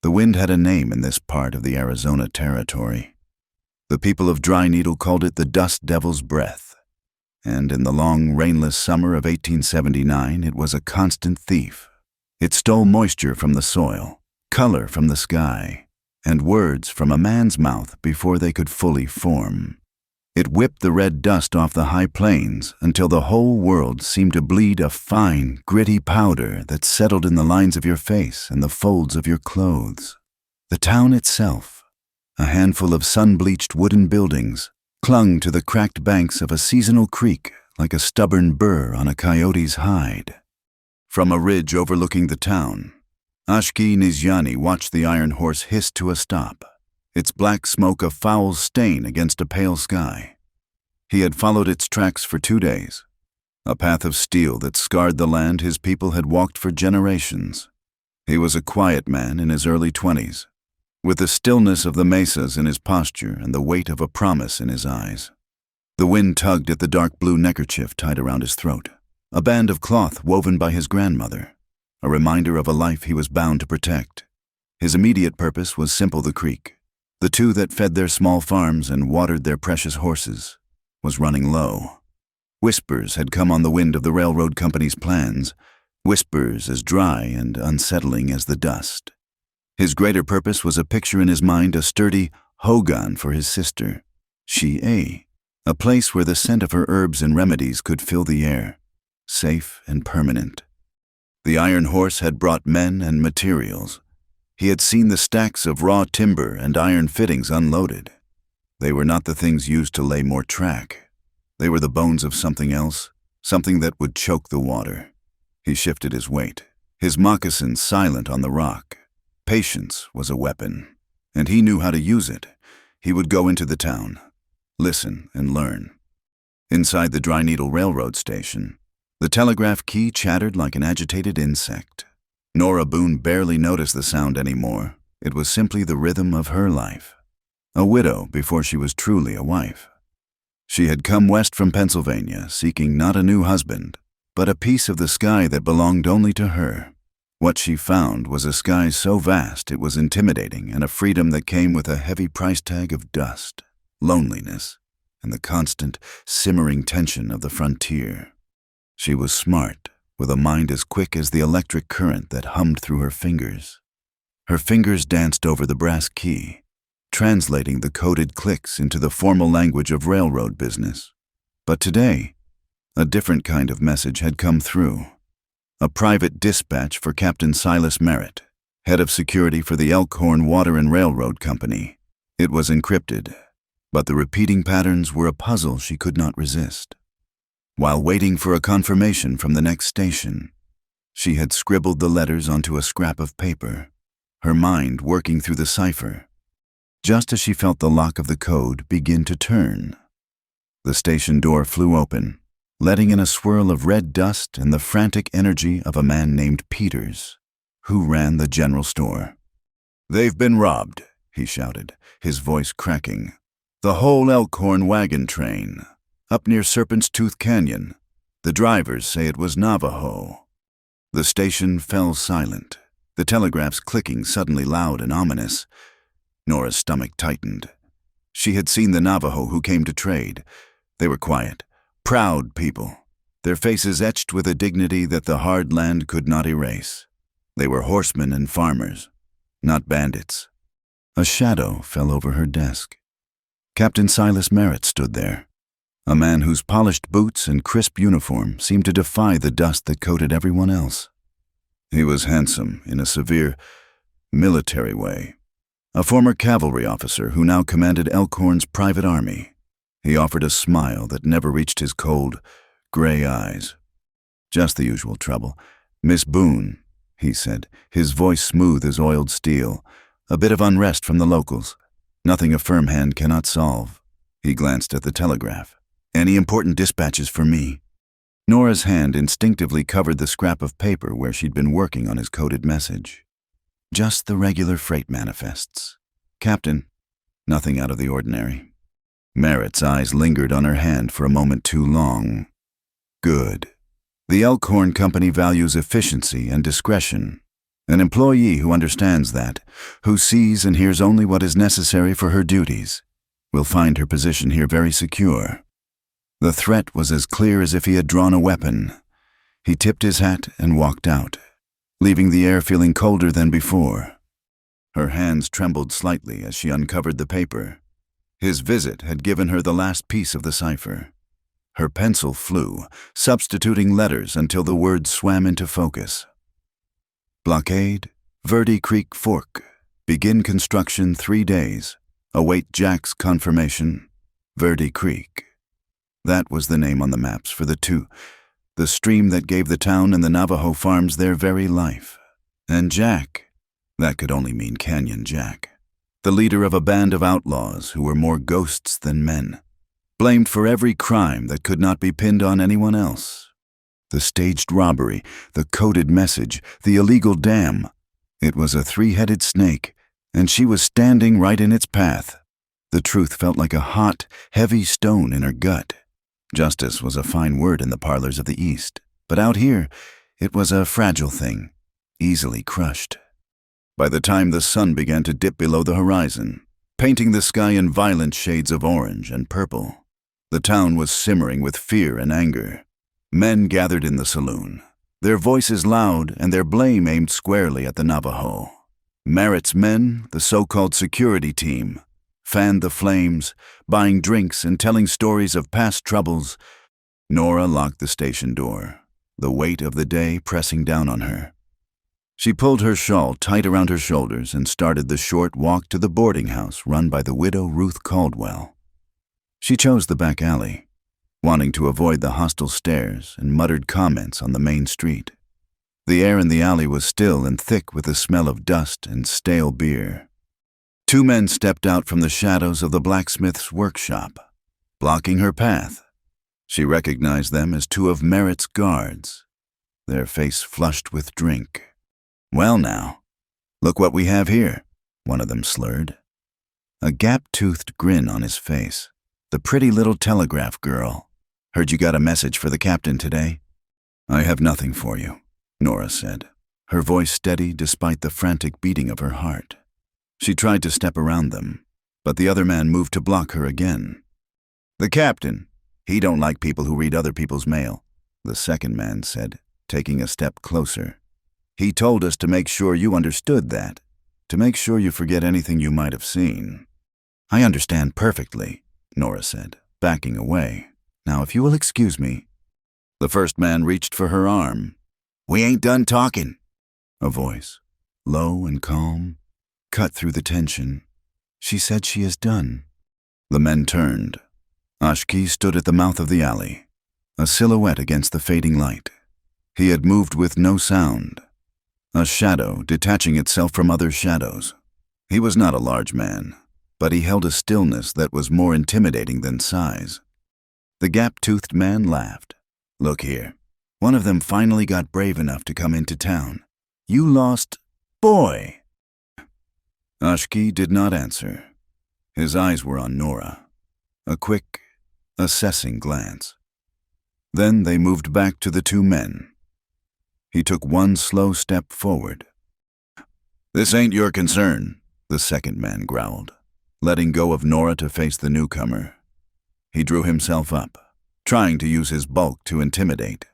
The wind had a name in this part of the Arizona Territory. The people of Dry Needle called it the Dust Devil's Breath, and in the long, rainless summer of 1879, it was a constant thief. It stole moisture from the soil, color from the sky, and words from a man's mouth before they could fully form. It whipped the red dust off the high plains until the whole world seemed to bleed a fine, gritty powder that settled in the lines of your face and the folds of your clothes. The town itself, a handful of sun-bleached wooden buildings, clung to the cracked banks of a seasonal creek like a stubborn burr on a coyote's hide. From a ridge overlooking the town, Ashki Nizyani watched the iron horse hiss to a stop, its black smoke a foul stain against a pale sky. He had followed its tracks for 2 days, a path of steel that scarred the land his people had walked for generations. He was a quiet man in his early 20s, with the stillness of the mesas in his posture and the weight of a promise in his eyes. The wind tugged at the dark blue neckerchief tied around his throat, a band of cloth woven by his grandmother, a reminder of a life he was bound to protect. His immediate purpose was Simple the Creek. The two that fed their small farms and watered their precious horses was running low. Whispers had come on the wind of the railroad company's plans, whispers as dry and unsettling as the dust. His greater purpose was a picture in his mind, a sturdy hogan for his sister, She-A, a place where the scent of her herbs and remedies could fill the air, safe and permanent. The iron horse had brought men and materials. He had seen the stacks of raw timber and iron fittings unloaded. They were not the things used to lay more track. They were the bones of something else, something that would choke the water. He shifted his weight, his moccasins silent on the rock. Patience was a weapon, and he knew how to use it. He would go into the town, listen and learn. Inside the Dry Needle Railroad station, the telegraph key chattered like an agitated insect. Nora Boone barely noticed the sound anymore. It was simply the rhythm of her life. A widow before she was truly a wife. She had come west from Pennsylvania, seeking not a new husband, but a piece of the sky that belonged only to her. What she found was a sky so vast it was intimidating, and a freedom that came with a heavy price tag of dust, loneliness, and the constant, simmering tension of the frontier. She was smart, with a mind as quick as the electric current that hummed through her fingers. Her fingers danced over the brass key, translating the coded clicks into the formal language of railroad business. But today, a different kind of message had come through. A private dispatch for Captain Silas Merritt, head of security for the Elkhorn Water and Railroad Company. It was encrypted, but the repeating patterns were a puzzle she could not resist. While waiting for a confirmation from the next station, she had scribbled the letters onto a scrap of paper, her mind working through the cipher, just as she felt the lock of the code begin to turn. The station door flew open, letting in a swirl of red dust and the frantic energy of a man named Peters, who ran the general store. "They've been robbed," he shouted, his voice cracking. "The whole Elkhorn wagon train, up near Serpent's Tooth Canyon. The drivers say it was Navajo." The station fell silent, the telegraphs clicking suddenly loud and ominous. Nora's stomach tightened. She had seen the Navajo who came to trade. They were quiet, proud people, their faces etched with a dignity that the hard land could not erase. They were horsemen and farmers, not bandits. A shadow fell over her desk. Captain Silas Merritt stood there, a man whose polished boots and crisp uniform seemed to defy the dust that coated everyone else. He was handsome in a severe, military way, a former cavalry officer who now commanded Elkhorn's private army. He offered a smile that never reached his cold, gray eyes. "Just the usual trouble. Miss Boone," he said, his voice smooth as oiled steel. "A bit of unrest from the locals. Nothing a firm hand cannot solve." He glanced at the telegraph. "Any important dispatches for me?" Nora's hand instinctively covered the scrap of paper where she'd been working on his coded message. "Just the regular freight manifests. Captain, nothing out of the ordinary." Merritt's eyes lingered on her hand for a moment too long. "Good. The Elkhorn Company values efficiency and discretion. An employee who understands that, who sees and hears only what is necessary for her duties, will find her position here very secure. The threat was as clear as if he had drawn a weapon. He tipped his hat and walked out, leaving the air feeling colder than before. Her hands trembled slightly as she uncovered the paper. His visit had given her the last piece of the cipher. Her pencil flew, substituting letters until the words swam into focus. Blockade, Verde Creek Fork. Begin construction 3 days. Await Jack's confirmation. Verde Creek. That was the name on the maps for the stream that gave the town and the Navajo farms their very life. And Jack, that could only mean Canyon Jack, the leader of a band of outlaws who were more ghosts than men, blamed for every crime that could not be pinned on anyone else. The staged robbery, the coded message, the illegal dam. It was a 3-headed snake, and she was standing right in its path. The truth felt like a hot, heavy stone in her gut. Justice was a fine word in the parlors of the East, but out here, it was a fragile thing, easily crushed. By the time the sun began to dip below the horizon, painting the sky in violent shades of orange and purple, the town was simmering with fear and anger. Men gathered in the saloon, their voices loud and their blame aimed squarely at the Navajo. Merritt's men, the so-called security team, fanned the flames, buying drinks and telling stories of past troubles. Nora locked the station door, the weight of the day pressing down on her. She pulled her shawl tight around her shoulders and started the short walk to the boarding house run by the widow Ruth Caldwell. She chose the back alley, wanting to avoid the hostile stares and muttered comments on the main street. The air in the alley was still and thick with the smell of dust and stale beer. 2 men stepped out from the shadows of the blacksmith's workshop, blocking her path. She recognized them as 2 of Merritt's guards, their face flushed with drink. "Well now, look what we have here," one of them slurred. A gap-toothed grin on his face. "The pretty little telegraph girl. Heard you got a message for the captain today?" "I have nothing for you," Nora said, her voice steady despite the frantic beating of her heart. She tried to step around them, but the other man moved to block her again. "The captain, he don't like people who read other people's mail," the second man said, taking a step closer. "He told us to make sure you understood that, to make sure you forget anything you might have seen." "I understand perfectly," Nora said, backing away. "Now, if you will excuse me." The first man reached for her arm. "We ain't done talking," a voice, low and calm, cut through the tension. "She said she is done." The men turned. Ashki stood at the mouth of the alley, a silhouette against the fading light. He had moved with no sound, a shadow detaching itself from other shadows. He was not a large man, but he held a stillness that was more intimidating than size. The gap-toothed man laughed. "Look here, one of them finally got brave enough to come into town. You lost... boy!" Ashki did not answer. His eyes were on Nora, a quick, assessing glance. Then they moved back to the 2 men. He took one slow step forward. "This ain't your concern," the second man growled, letting go of Nora to face the newcomer. He drew himself up, trying to use his bulk to intimidate.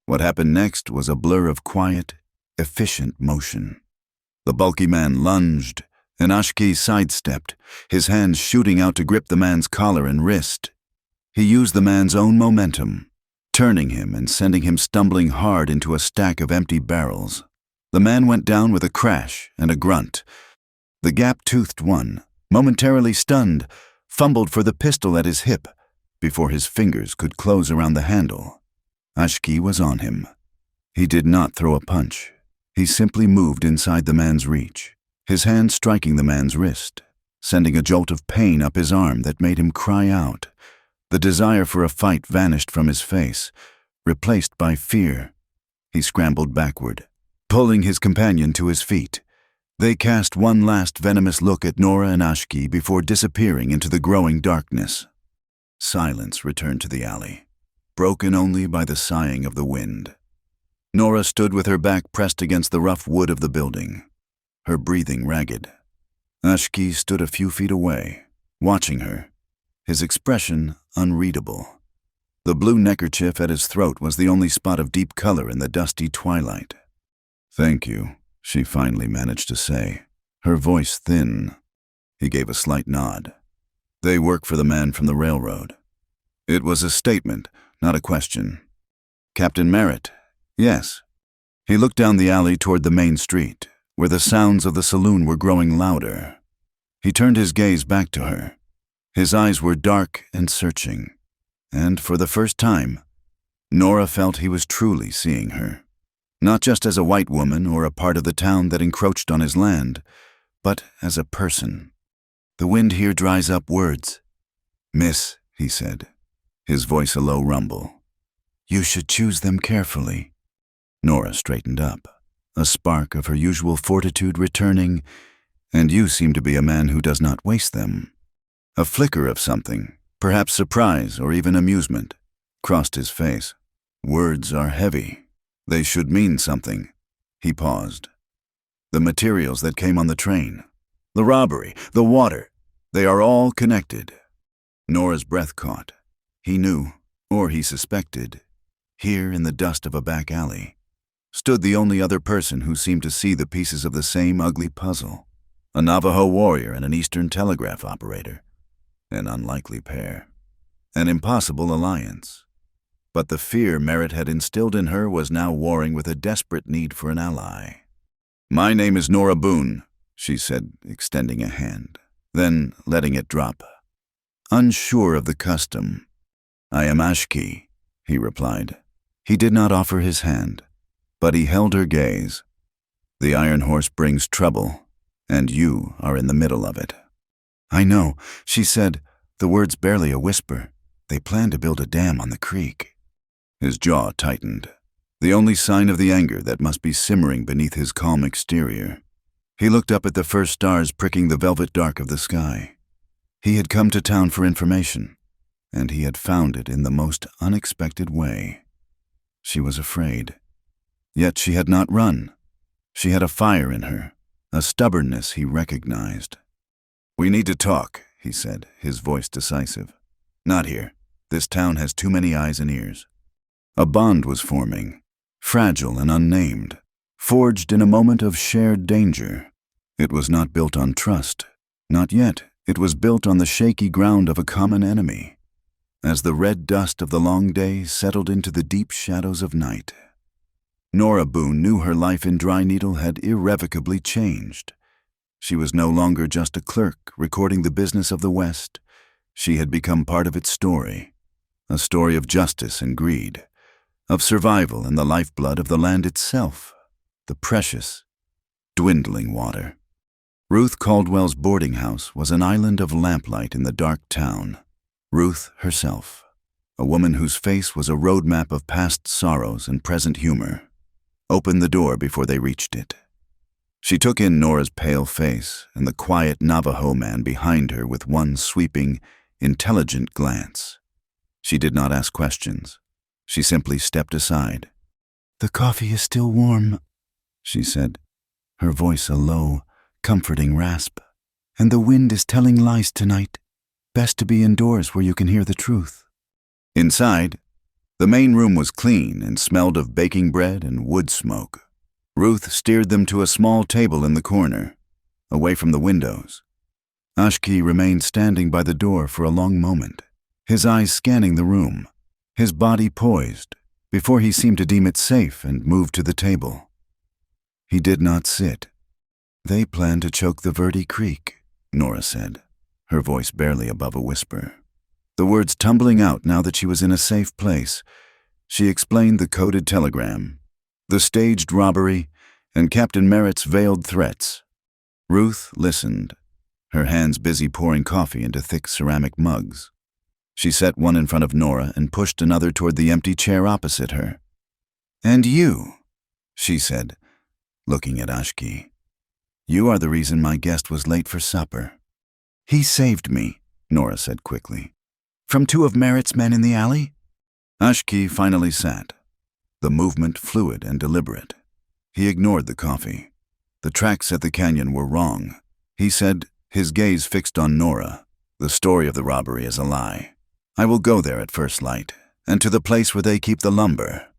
What happened next was a blur of quiet, efficient motion. The bulky man lunged, and Ashki sidestepped, his hands shooting out to grip the man's collar and wrist. He used the man's own momentum, turning him and sending him stumbling hard into a stack of empty barrels. The man went down with a crash and a grunt. The gap-toothed one, momentarily stunned, fumbled for the pistol at his hip before his fingers could close around the handle. Ashki was on him. He did not throw a punch. He simply moved inside the man's reach, his hand striking the man's wrist, sending a jolt of pain up his arm that made him cry out. The desire for a fight vanished from his face, replaced by fear. He scrambled backward, pulling his companion to his feet. They cast one last venomous look at Nora and Ashki before disappearing into the growing darkness. Silence returned to the alley, broken only by the sighing of the wind. Nora stood with her back pressed against the rough wood of the building, her breathing ragged. Ashki stood a few feet away, watching her, his expression unreadable. The blue neckerchief at his throat was the only spot of deep color in the dusty twilight. "Thank you," she finally managed to say, her voice thin. He gave a slight nod. "They work for the man from the railroad." It was a statement, not a question. "Captain Merritt?" "Yes." He looked down the alley toward the main street, where the sounds of the saloon were growing louder. He turned his gaze back to her. His eyes were dark and searching, and for the first time, Nora felt he was truly seeing her. Not just as a white woman or a part of the town that encroached on his land, but as a person. "The wind here dries up words." "Miss," he said, his voice a low rumble, "you should choose them carefully." Nora straightened up, a spark of her usual fortitude returning. "And you seem to be a man who does not waste them." A flicker of something, perhaps surprise or even amusement, crossed his face. "Words are heavy. They should mean something." He paused. "The materials that came on the train, the robbery, the water, they are all connected." Nora's breath caught. He knew, or he suspected, here in the dust of a back alley, stood the only other person who seemed to see the pieces of the same ugly puzzle. A Navajo warrior and an Eastern telegraph operator. An unlikely pair. An impossible alliance. But the fear Merritt had instilled in her was now warring with a desperate need for an ally. "My name is Nora Boone," she said, extending a hand, then letting it drop. Unsure of the custom. "I am Ashki," he replied. He did not offer his hand, but he held her gaze. "The Iron Horse brings trouble, and you are in the middle of it." "I know," she said, the words barely a whisper. "They plan to build a dam on the creek." His jaw tightened, the only sign of the anger that must be simmering beneath his calm exterior. He looked up at the first stars pricking the velvet dark of the sky. He had come to town for information, and he had found it in the most unexpected way. She was afraid. Yet she had not run. She had a fire in her, a stubbornness he recognized. "We need to talk," he said, his voice decisive. "Not here. This town has too many eyes and ears." A bond was forming, fragile and unnamed, forged in a moment of shared danger. It was not built on trust. Not yet. It was built on the shaky ground of a common enemy. As the red dust of the long day settled into the deep shadows of night, Nora Boone knew her life in Dry Needle had irrevocably changed. She was no longer just a clerk recording the business of the West. She had become part of its story, a story of justice and greed, of survival and the lifeblood of the land itself, the precious, dwindling water. Ruth Caldwell's boarding house was an island of lamplight in the dark town. Ruth herself, a woman whose face was a roadmap of past sorrows and present humor, opened the door before they reached it. She took in Nora's pale face and the quiet Navajo man behind her with one sweeping, intelligent glance. She did not ask questions. She simply stepped aside. "The coffee is still warm," she said, her voice a low, comforting rasp. "And the wind is telling lies tonight. Best to be indoors where you can hear the truth." Inside, the main room was clean and smelled of baking bread and wood smoke. Ruth steered them to a small table in the corner, away from the windows. Ashki remained standing by the door for a long moment, his eyes scanning the room, his body poised, before he seemed to deem it safe and moved to the table. He did not sit. "They plan to choke the Verde Creek," Nora said, her voice barely above a whisper. The words tumbling out now that she was in a safe place. She explained the coded telegram, the staged robbery, and Captain Merritt's veiled threats. Ruth listened, her hands busy pouring coffee into thick ceramic mugs. She set one in front of Nora and pushed another toward the empty chair opposite her. "And you," she said, looking at Ashki. "You are the reason my guest was late for supper." "He saved me," Nora said quickly. "From two of Merritt's men in the alley?" Ashki finally sat. the movement fluid and deliberate. He ignored the coffee. The tracks at the canyon were wrong, he said, his gaze fixed on Nora. The story of the robbery is a lie. I will go there at first light, and to the place where they keep the lumber.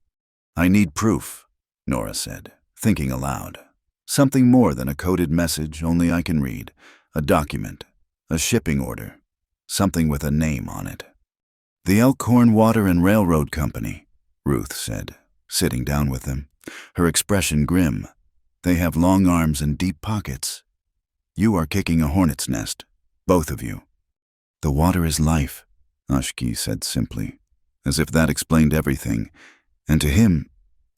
I need proof, Nora said, thinking aloud. Something more than a coded message only I can read, a document, a shipping order, something with a name on it. The Elkhorn Water and Railroad Company, Ruth said, sitting down with them, her expression grim. They have long arms and deep pockets. You are kicking a hornet's nest, both of you. The water is life, Ashki said simply, as if that explained everything, and to him,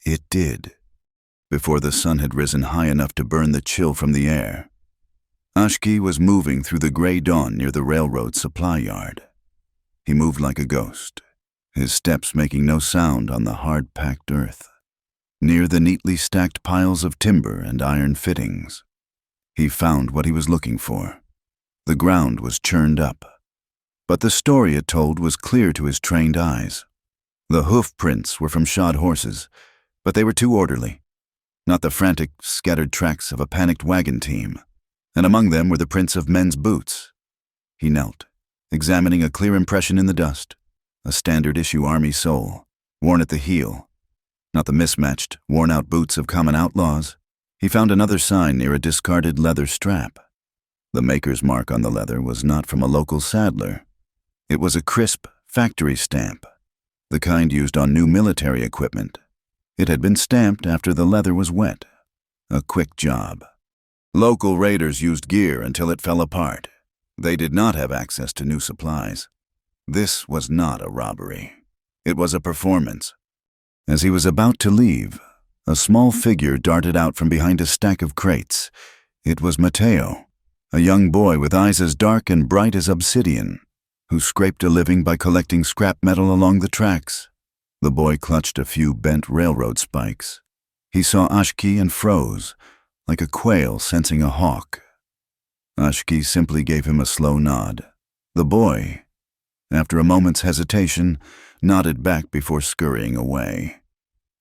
it did. Before the sun had risen high enough to burn the chill from the air, Ashki was moving through the gray dawn near the railroad supply yard. He moved like a ghost, his steps making no sound on the hard-packed earth. Near the neatly stacked piles of timber and iron fittings, he found what he was looking for. The ground was churned up, but the story it told was clear to his trained eyes. The hoof prints were from shod horses, but they were too orderly, not the frantic, scattered tracks of a panicked wagon team, and among them were the prints of men's boots. He knelt, examining a clear impression in the dust, a standard-issue army sole, worn at the heel. Not the mismatched, worn-out boots of common outlaws. He found another sign near a discarded leather strap. The maker's mark on the leather was not from a local saddler. It was a crisp, factory stamp, the kind used on new military equipment. It had been stamped after the leather was wet. A quick job. Local raiders used gear until it fell apart. They did not have access to new supplies. This was not a robbery. It was a performance. As he was about to leave, a small figure darted out from behind a stack of crates. It was Mateo, a young boy with eyes as dark and bright as obsidian, who scraped a living by collecting scrap metal along the tracks. The boy clutched a few bent railroad spikes. He saw Ashki and froze, like a quail sensing a hawk. Ashki simply gave him a slow nod. The boy, after a moment's hesitation, nodded back before scurrying away.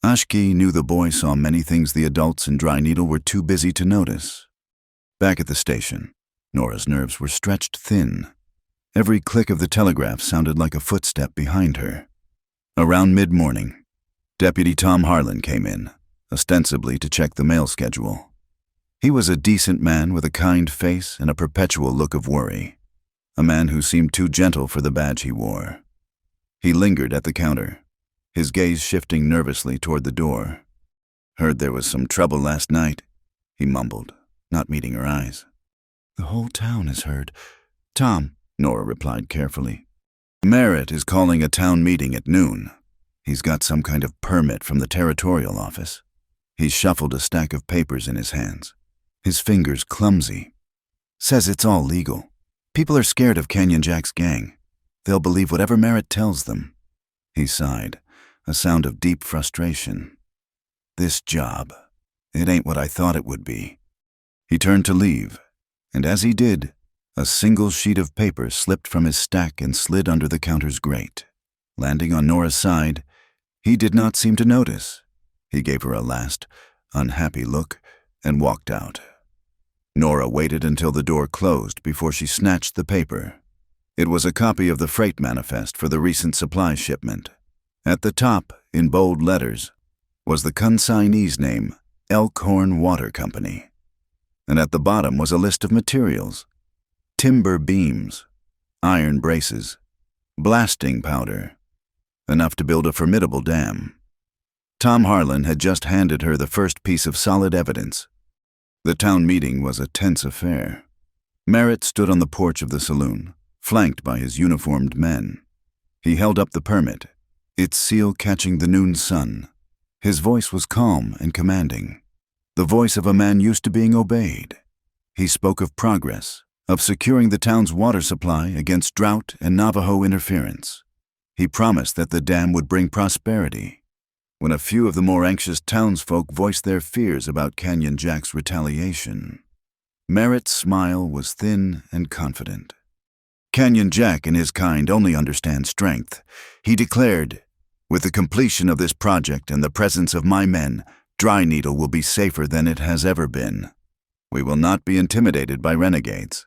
Ashki knew the boy saw many things the adults in Dry Needle were too busy to notice. Back at the station, Nora's nerves were stretched thin. Every click of the telegraph sounded like a footstep behind her. Around mid-morning, Deputy Tom Harlan came in, ostensibly to check the mail schedule. He was a decent man with a kind face and a perpetual look of worry, a man who seemed too gentle for the badge he wore. He lingered at the counter, his gaze shifting nervously toward the door. Heard there was some trouble last night, he mumbled, not meeting her eyes. The whole town has heard. Tom, Nora replied carefully. Merritt is calling a town meeting at noon. He's got some kind of permit from the territorial office. He shuffled a stack of papers in his hands, his fingers clumsy. Says it's all legal. People are scared of Canyon Jack's gang. They'll believe whatever Merritt tells them. He sighed, a sound of deep frustration. This job, it ain't what I thought it would be. He turned to leave, and as he did, a single sheet of paper slipped from his stack and slid under the counter's grate. Landing on Nora's side, he did not seem to notice. He gave her a last, unhappy look and walked out. Nora waited until the door closed before she snatched the paper. It was a copy of the freight manifest for the recent supply shipment. At the top, in bold letters, was the consignee's name, Elkhorn Water Company. And at the bottom was a list of materials: timber beams, iron braces, blasting powder, enough to build a formidable dam. Tom Harlan had just handed her the first piece of solid evidence. The town meeting was a tense affair. Merritt stood on the porch of the saloon, flanked by his uniformed men. He held up the permit, its seal catching the noon sun. His voice was calm and commanding, the voice of a man used to being obeyed. He spoke of progress, of securing the town's water supply against drought and Navajo interference. He promised that the dam would bring prosperity. When a few of the more anxious townsfolk voiced their fears about Canyon Jack's retaliation, Merritt's smile was thin and confident. Canyon Jack and his kind only understand strength. He declared, With the completion of this project and the presence of my men, Dry Needle will be safer than it has ever been. We will not be intimidated by renegades."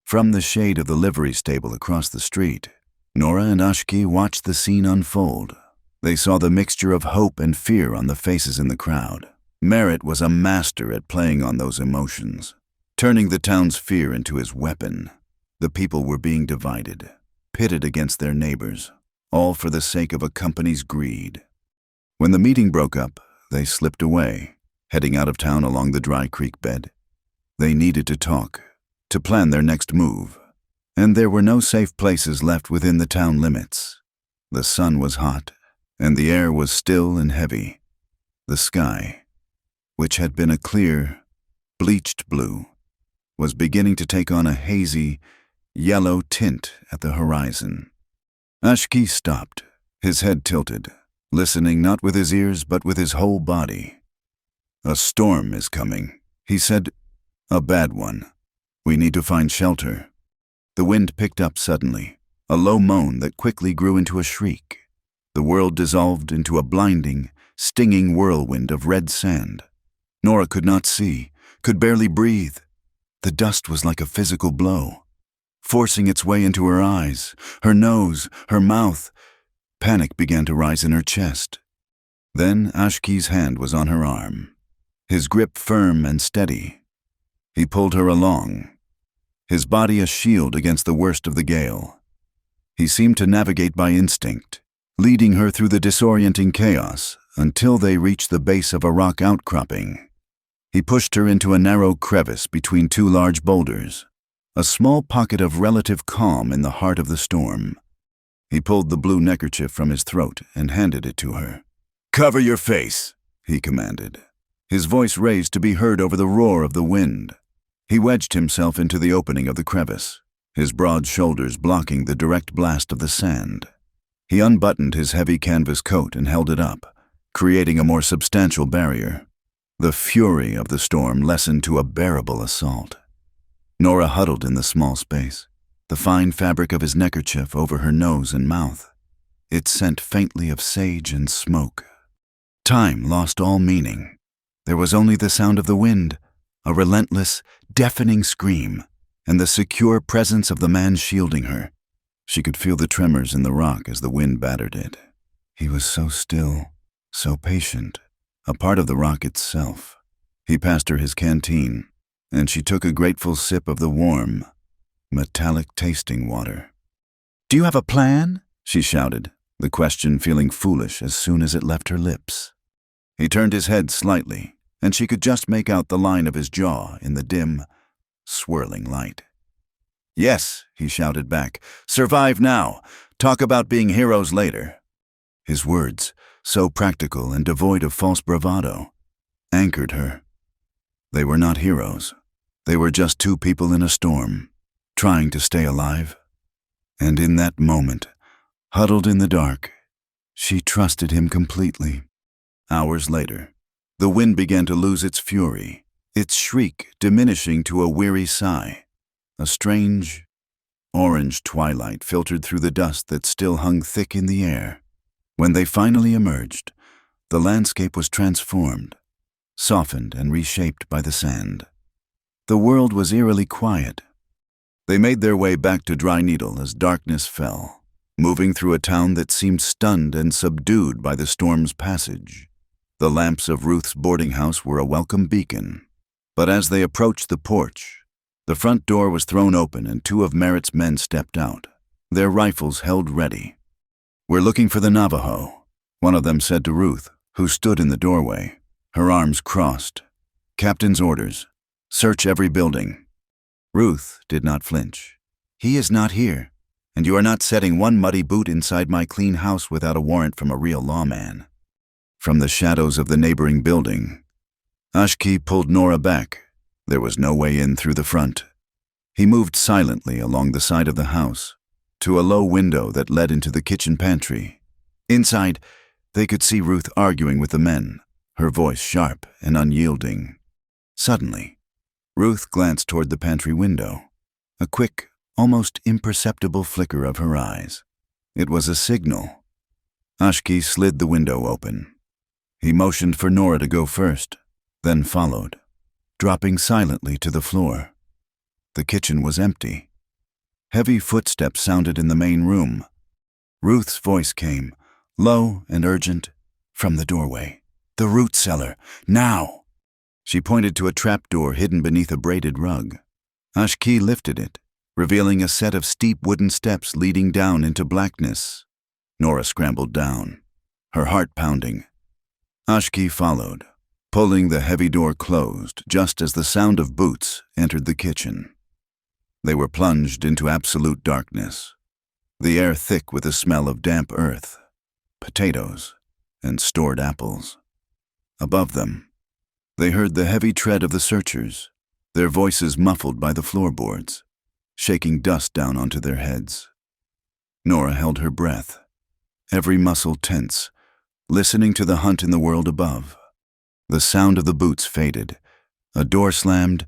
From the shade of the livery stable across the street, Nora and Ashki watched the scene unfold. They saw the mixture of hope and fear on the faces in the crowd. Merritt was a master at playing on those emotions, turning the town's fear into his weapon. The people were being divided, pitted against their neighbors, all for the sake of a company's greed. When the meeting broke up, they slipped away, heading out of town along the dry creek bed. They needed to talk, to plan their next move, and there were no safe places left within the town limits. The sun was hot, and the air was still and heavy. The sky, which had been a clear, bleached blue, was beginning to take on a hazy, yellow tint at the horizon. Ashki stopped, his head tilted, listening not with his ears but with his whole body. "A storm is coming," he said. "A bad one. We need to find shelter." The wind picked up suddenly, a low moan that quickly grew into a shriek. The world dissolved into a blinding, stinging whirlwind of red sand. Nora could not see, could barely breathe. The dust was like a physical blow, forcing its way into her eyes, her nose, her mouth. Panic began to rise in her chest. Then Ashki's hand was on her arm, his grip firm and steady. He pulled her along, his body a shield against the worst of the gale. He seemed to navigate by instinct, leading her through the disorienting chaos until they reached the base of a rock outcropping. He pushed her into a narrow crevice between two large boulders, a small pocket of relative calm in the heart of the storm. He pulled the blue neckerchief from his throat and handed it to her. "Cover your face," he commanded, his voice raised to be heard over the roar of the wind. He wedged himself into the opening of the crevice, his broad shoulders blocking the direct blast of the sand. He unbuttoned his heavy canvas coat and held it up, creating a more substantial barrier. The fury of the storm lessened to a bearable assault. Nora huddled in the small space, the fine fabric of his neckerchief over her nose and mouth. It scent faintly of sage and smoke. Time lost all meaning. There was only the sound of the wind, a relentless, deafening scream, and the secure presence of the man shielding her. She could feel the tremors in the rock as the wind battered it. He was so still, so patient, a part of the rock itself. He passed her his canteen, and she took a grateful sip of the warm, metallic tasting water. "Do you have a plan?" she shouted, the question feeling foolish as soon as it left her lips. He turned his head slightly, and she could just make out the line of his jaw in the dim, swirling light. "Yes," he shouted back. "Survive now. Talk about being heroes later." His words, so practical and devoid of false bravado, anchored her. They were not heroes. They were just two people in a storm, trying to stay alive. And in that moment, huddled in the dark, she trusted him completely. Hours later, the wind began to lose its fury, its shriek diminishing to a weary sigh. A strange, orange twilight filtered through the dust that still hung thick in the air. When they finally emerged, the landscape was transformed, softened and reshaped by the sand. The world was eerily quiet. They made their way back to Dry Needle as darkness fell, moving through a town that seemed stunned and subdued by the storm's passage. The lamps of Ruth's boarding house were a welcome beacon, but as they approached the porch, the front door was thrown open and two of Merritt's men stepped out, their rifles held ready. "We're looking for the Navajo," one of them said to Ruth, who stood in the doorway, her arms crossed. "Captain's orders. Search every building." Ruth did not flinch. "He is not here, and you are not setting one muddy boot inside my clean house without a warrant from a real lawman." From the shadows of the neighboring building, Ashki pulled Nora back. There was no way in through the front. He moved silently along the side of the house, to a low window that led into the kitchen pantry. Inside, they could see Ruth arguing with the men, her voice sharp and unyielding. Suddenly, Ruth glanced toward the pantry window, a quick, almost imperceptible flicker of her eyes. It was a signal, Ashki slid the window open. He motioned for Nora to go first, then followed, dropping silently to the floor. The kitchen was empty. Heavy footsteps sounded in the main room. Ruth's voice came, low and urgent, from the doorway. "The root cellar, now!" She pointed to a trapdoor hidden beneath a braided rug. Ashki lifted it, revealing a set of steep wooden steps leading down into blackness. Nora scrambled down, her heart pounding. Ashki followed, pulling the heavy door closed just as the sound of boots entered the kitchen. They were plunged into absolute darkness, the air thick with the smell of damp earth, potatoes, and stored apples. Above them, they heard the heavy tread of the searchers, their voices muffled by the floorboards, shaking dust down onto their heads. Nora held her breath, every muscle tense, listening to the hunt in the world above. The sound of the boots faded, a door slammed,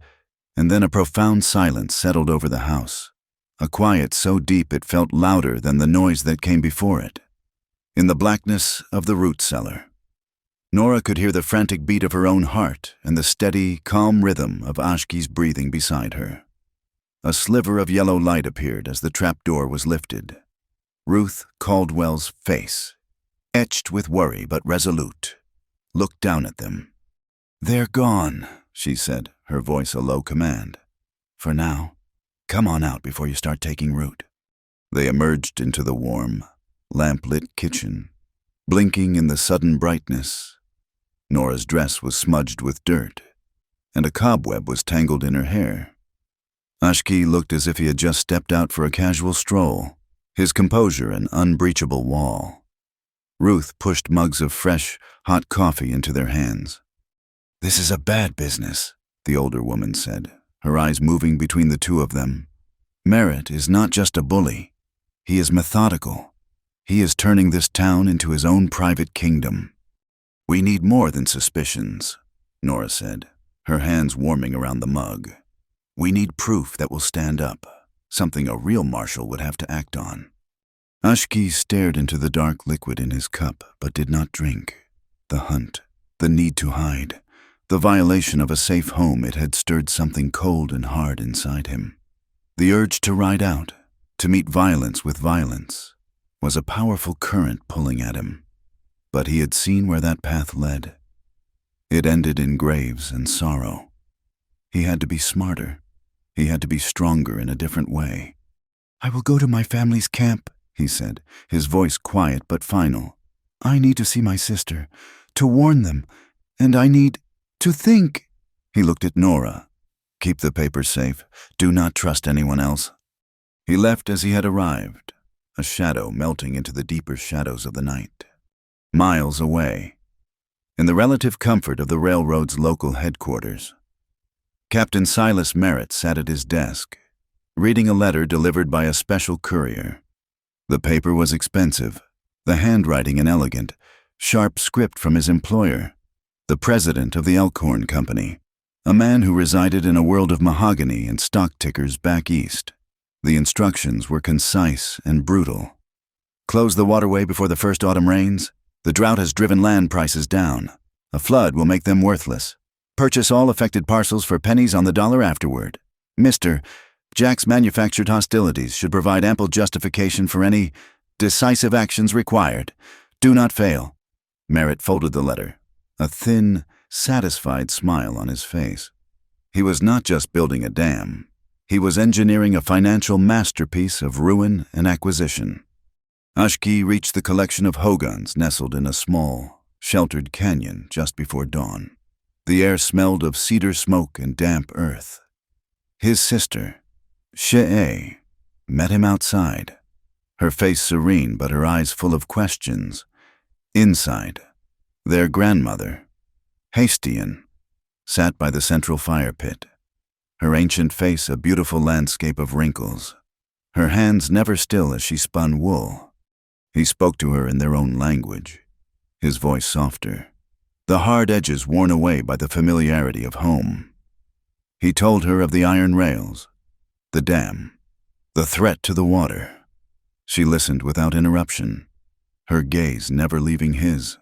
and then a profound silence settled over the house, a quiet so deep it felt louder than the noise that came before it. In the blackness of the root cellar, Nora could hear the frantic beat of her own heart and the steady, calm rhythm of Ashki's breathing beside her. A sliver of yellow light appeared as the trapdoor was lifted. Ruth Caldwell's face, etched with worry but resolute, looked down at them. "They're gone," she said, her voice a low command. "For now, come on out before you start taking root." They emerged into the warm, lamp-lit kitchen, blinking in the sudden brightness. Nora's dress was smudged with dirt, and a cobweb was tangled in her hair. Ashki looked as if he had just stepped out for a casual stroll, his composure an unbreachable wall. Ruth pushed mugs of fresh, hot coffee into their hands. "This is a bad business," the older woman said, her eyes moving between the two of them. "Merritt is not just a bully. He is methodical. He is turning this town into his own private kingdom." "We need more than suspicions," Nora said, her hands warming around the mug. "We need proof that will stand up, something a real marshal would have to act on." Ashki stared into the dark liquid in his cup, but did not drink. The hunt, the need to hide, the violation of a safe home, it had stirred something cold and hard inside him. The urge to ride out, to meet violence with violence, was a powerful current pulling at him. But he had seen where that path led. It ended in graves and sorrow. He had to be smarter. He had to be stronger in a different way. "I will go to my family's camp," he said, his voice quiet but final. "I need to see my sister, to warn them, and I need to think." He looked at Nora. "Keep the papers safe. Do not trust anyone else." He left as he had arrived, a shadow melting into the deeper shadows of the night. Miles away, in the relative comfort of the railroad's local headquarters, Captain Silas Merritt sat at his desk, reading a letter delivered by a special courier. The paper was expensive, the handwriting inelegant, sharp script from his employer, the president of the Elkhorn Company, a man who resided in a world of mahogany and stock tickers back east. The instructions were concise and brutal. "Close the waterway before the first autumn rains. The drought has driven land prices down. A flood will make them worthless. Purchase all affected parcels for pennies on the dollar afterward. Mr. Jack's manufactured hostilities should provide ample justification for any decisive actions required. Do not fail." Merritt folded the letter, a thin, satisfied smile on his face. He was not just building a dam. He was engineering a financial masterpiece of ruin and acquisition. Ashki reached the collection of hogans nestled in a small, sheltered canyon just before dawn. The air smelled of cedar smoke and damp earth. His sister, She'e, met him outside, her face serene but her eyes full of questions. Inside, their grandmother, Hastian, sat by the central fire pit, her ancient face a beautiful landscape of wrinkles, her hands never still as she spun wool. He spoke to her in their own language, his voice softer, the hard edges worn away by the familiarity of home. He told her of the iron rails, the dam, the threat to the water. She listened without interruption, her gaze never leaving his.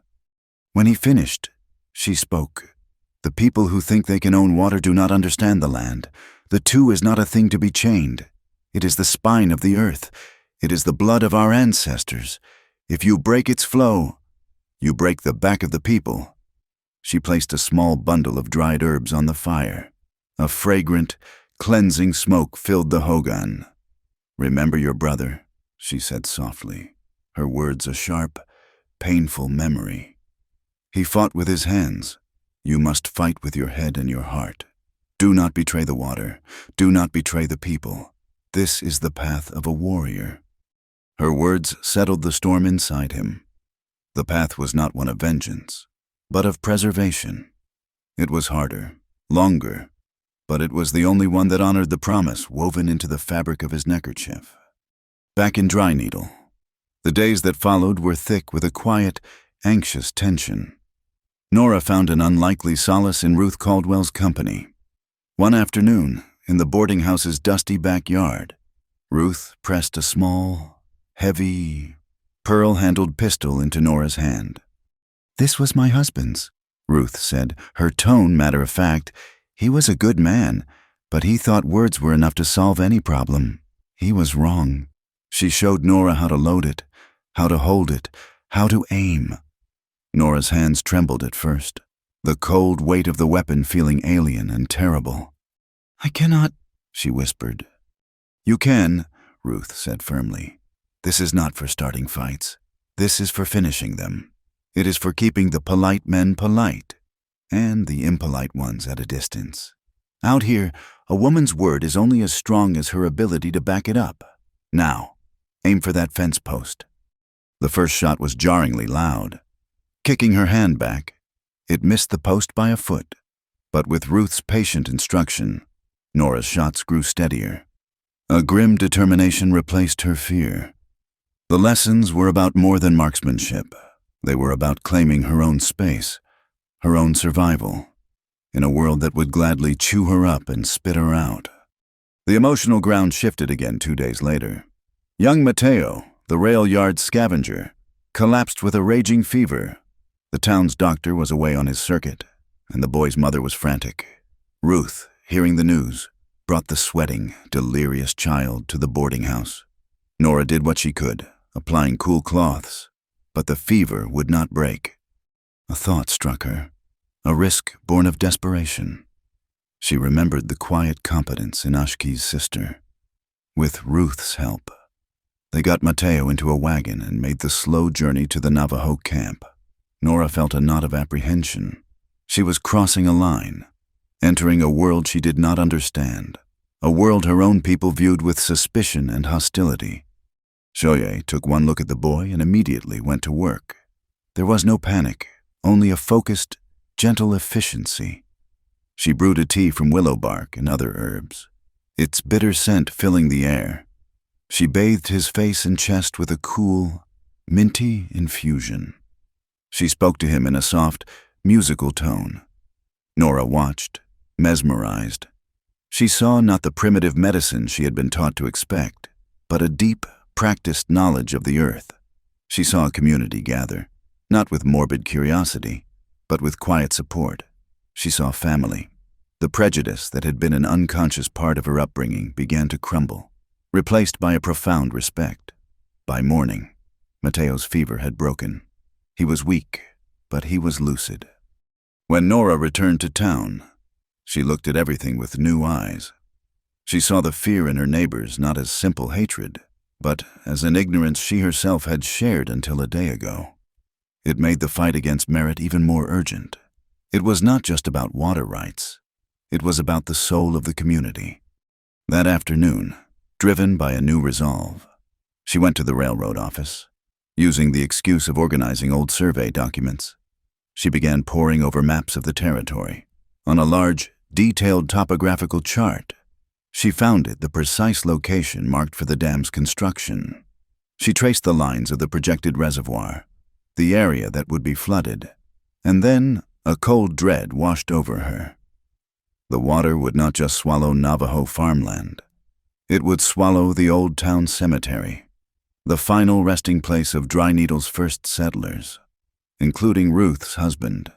When he finished, she spoke. "The people who think they can own water do not understand the land. The two is not a thing to be chained. It is the spine of the earth. It is the blood of our ancestors. If you break its flow, you break the back of the people." She placed a small bundle of dried herbs on the fire. A fragrant, cleansing smoke filled the hogan. "Remember your brother," she said softly, her words a sharp, painful memory. "He fought with his hands. You must fight with your head and your heart. Do not betray the water. Do not betray the people. This is the path of a warrior." Her words settled the storm inside him. The path was not one of vengeance, but of preservation. It was harder, longer, but it was the only one that honored the promise woven into the fabric of his neckerchief. Back in Dry Needle, the days that followed were thick with a quiet, anxious tension. Nora found an unlikely solace in Ruth Caldwell's company. One afternoon, in the boarding house's dusty backyard, Ruth pressed a small, heavy, pearl-handled pistol into Nora's hand. "This was my husband's," Ruth said, her tone matter of fact. "He was a good man, but he thought words were enough to solve any problem. He was wrong." She showed Nora how to load it, how to hold it, how to aim. Nora's hands trembled at first, the cold weight of the weapon feeling alien and terrible. "I cannot," she whispered. "You can," Ruth said firmly. "This is not for starting fights. This is for finishing them. It is for keeping the polite men polite, and the impolite ones at a distance. Out here, a woman's word is only as strong as her ability to back it up. Now, aim for that fence post." The first shot was jarringly loud. Kicking her hand back, it missed the post by a foot. But with Ruth's patient instruction, Nora's shots grew steadier. A grim determination replaced her fear. The lessons were about more than marksmanship. They were about claiming her own space, her own survival, in a world that would gladly chew her up and spit her out. The emotional ground shifted again 2 days later. Young Mateo, the rail yard scavenger, collapsed with a raging fever. The town's doctor was away on his circuit, and the boy's mother was frantic. Ruth, hearing the news, brought the sweating, delirious child to the boarding house. Nora did what she could, applying cool cloths, but the fever would not break. A thought struck her, a risk born of desperation. She remembered the quiet competence in Ashki's sister. With Ruth's help, they got Mateo into a wagon and made the slow journey to the Navajo camp. Nora felt a knot of apprehension. She was crossing a line, entering a world she did not understand, a world her own people viewed with suspicion and hostility. Shoye took one look at the boy and immediately went to work. There was no panic, only a focused, gentle efficiency. She brewed a tea from willow bark and other herbs, its bitter scent filling the air. She bathed his face and chest with a cool, minty infusion. She spoke to him in a soft, musical tone. Nora watched, mesmerized. She saw not the primitive medicine she had been taught to expect, but a deep, practiced knowledge of the earth. She saw a community gather, not with morbid curiosity, but with quiet support. She saw family. The prejudice that had been an unconscious part of her upbringing began to crumble, replaced by a profound respect. By morning, Mateo's fever had broken. He was weak, but he was lucid. When Nora returned to town, she looked at everything with new eyes. She saw the fear in her neighbors not as simple hatred, but as an ignorance she herself had shared until a day ago. It made the fight against merit even more urgent. It was not just about water rights. It was about the soul of the community. That afternoon, driven by a new resolve, she went to the railroad office. Using the excuse of organizing old survey documents, she began poring over maps of the territory. On a large, detailed topographical chart, she found the precise location marked for the dam's construction. She traced the lines of the projected reservoir, the area that would be flooded, and then a cold dread washed over her. The water would not just swallow Navajo farmland. It would swallow the old town cemetery. the final resting place of Dry Needle's first settlers, including Ruth's husband.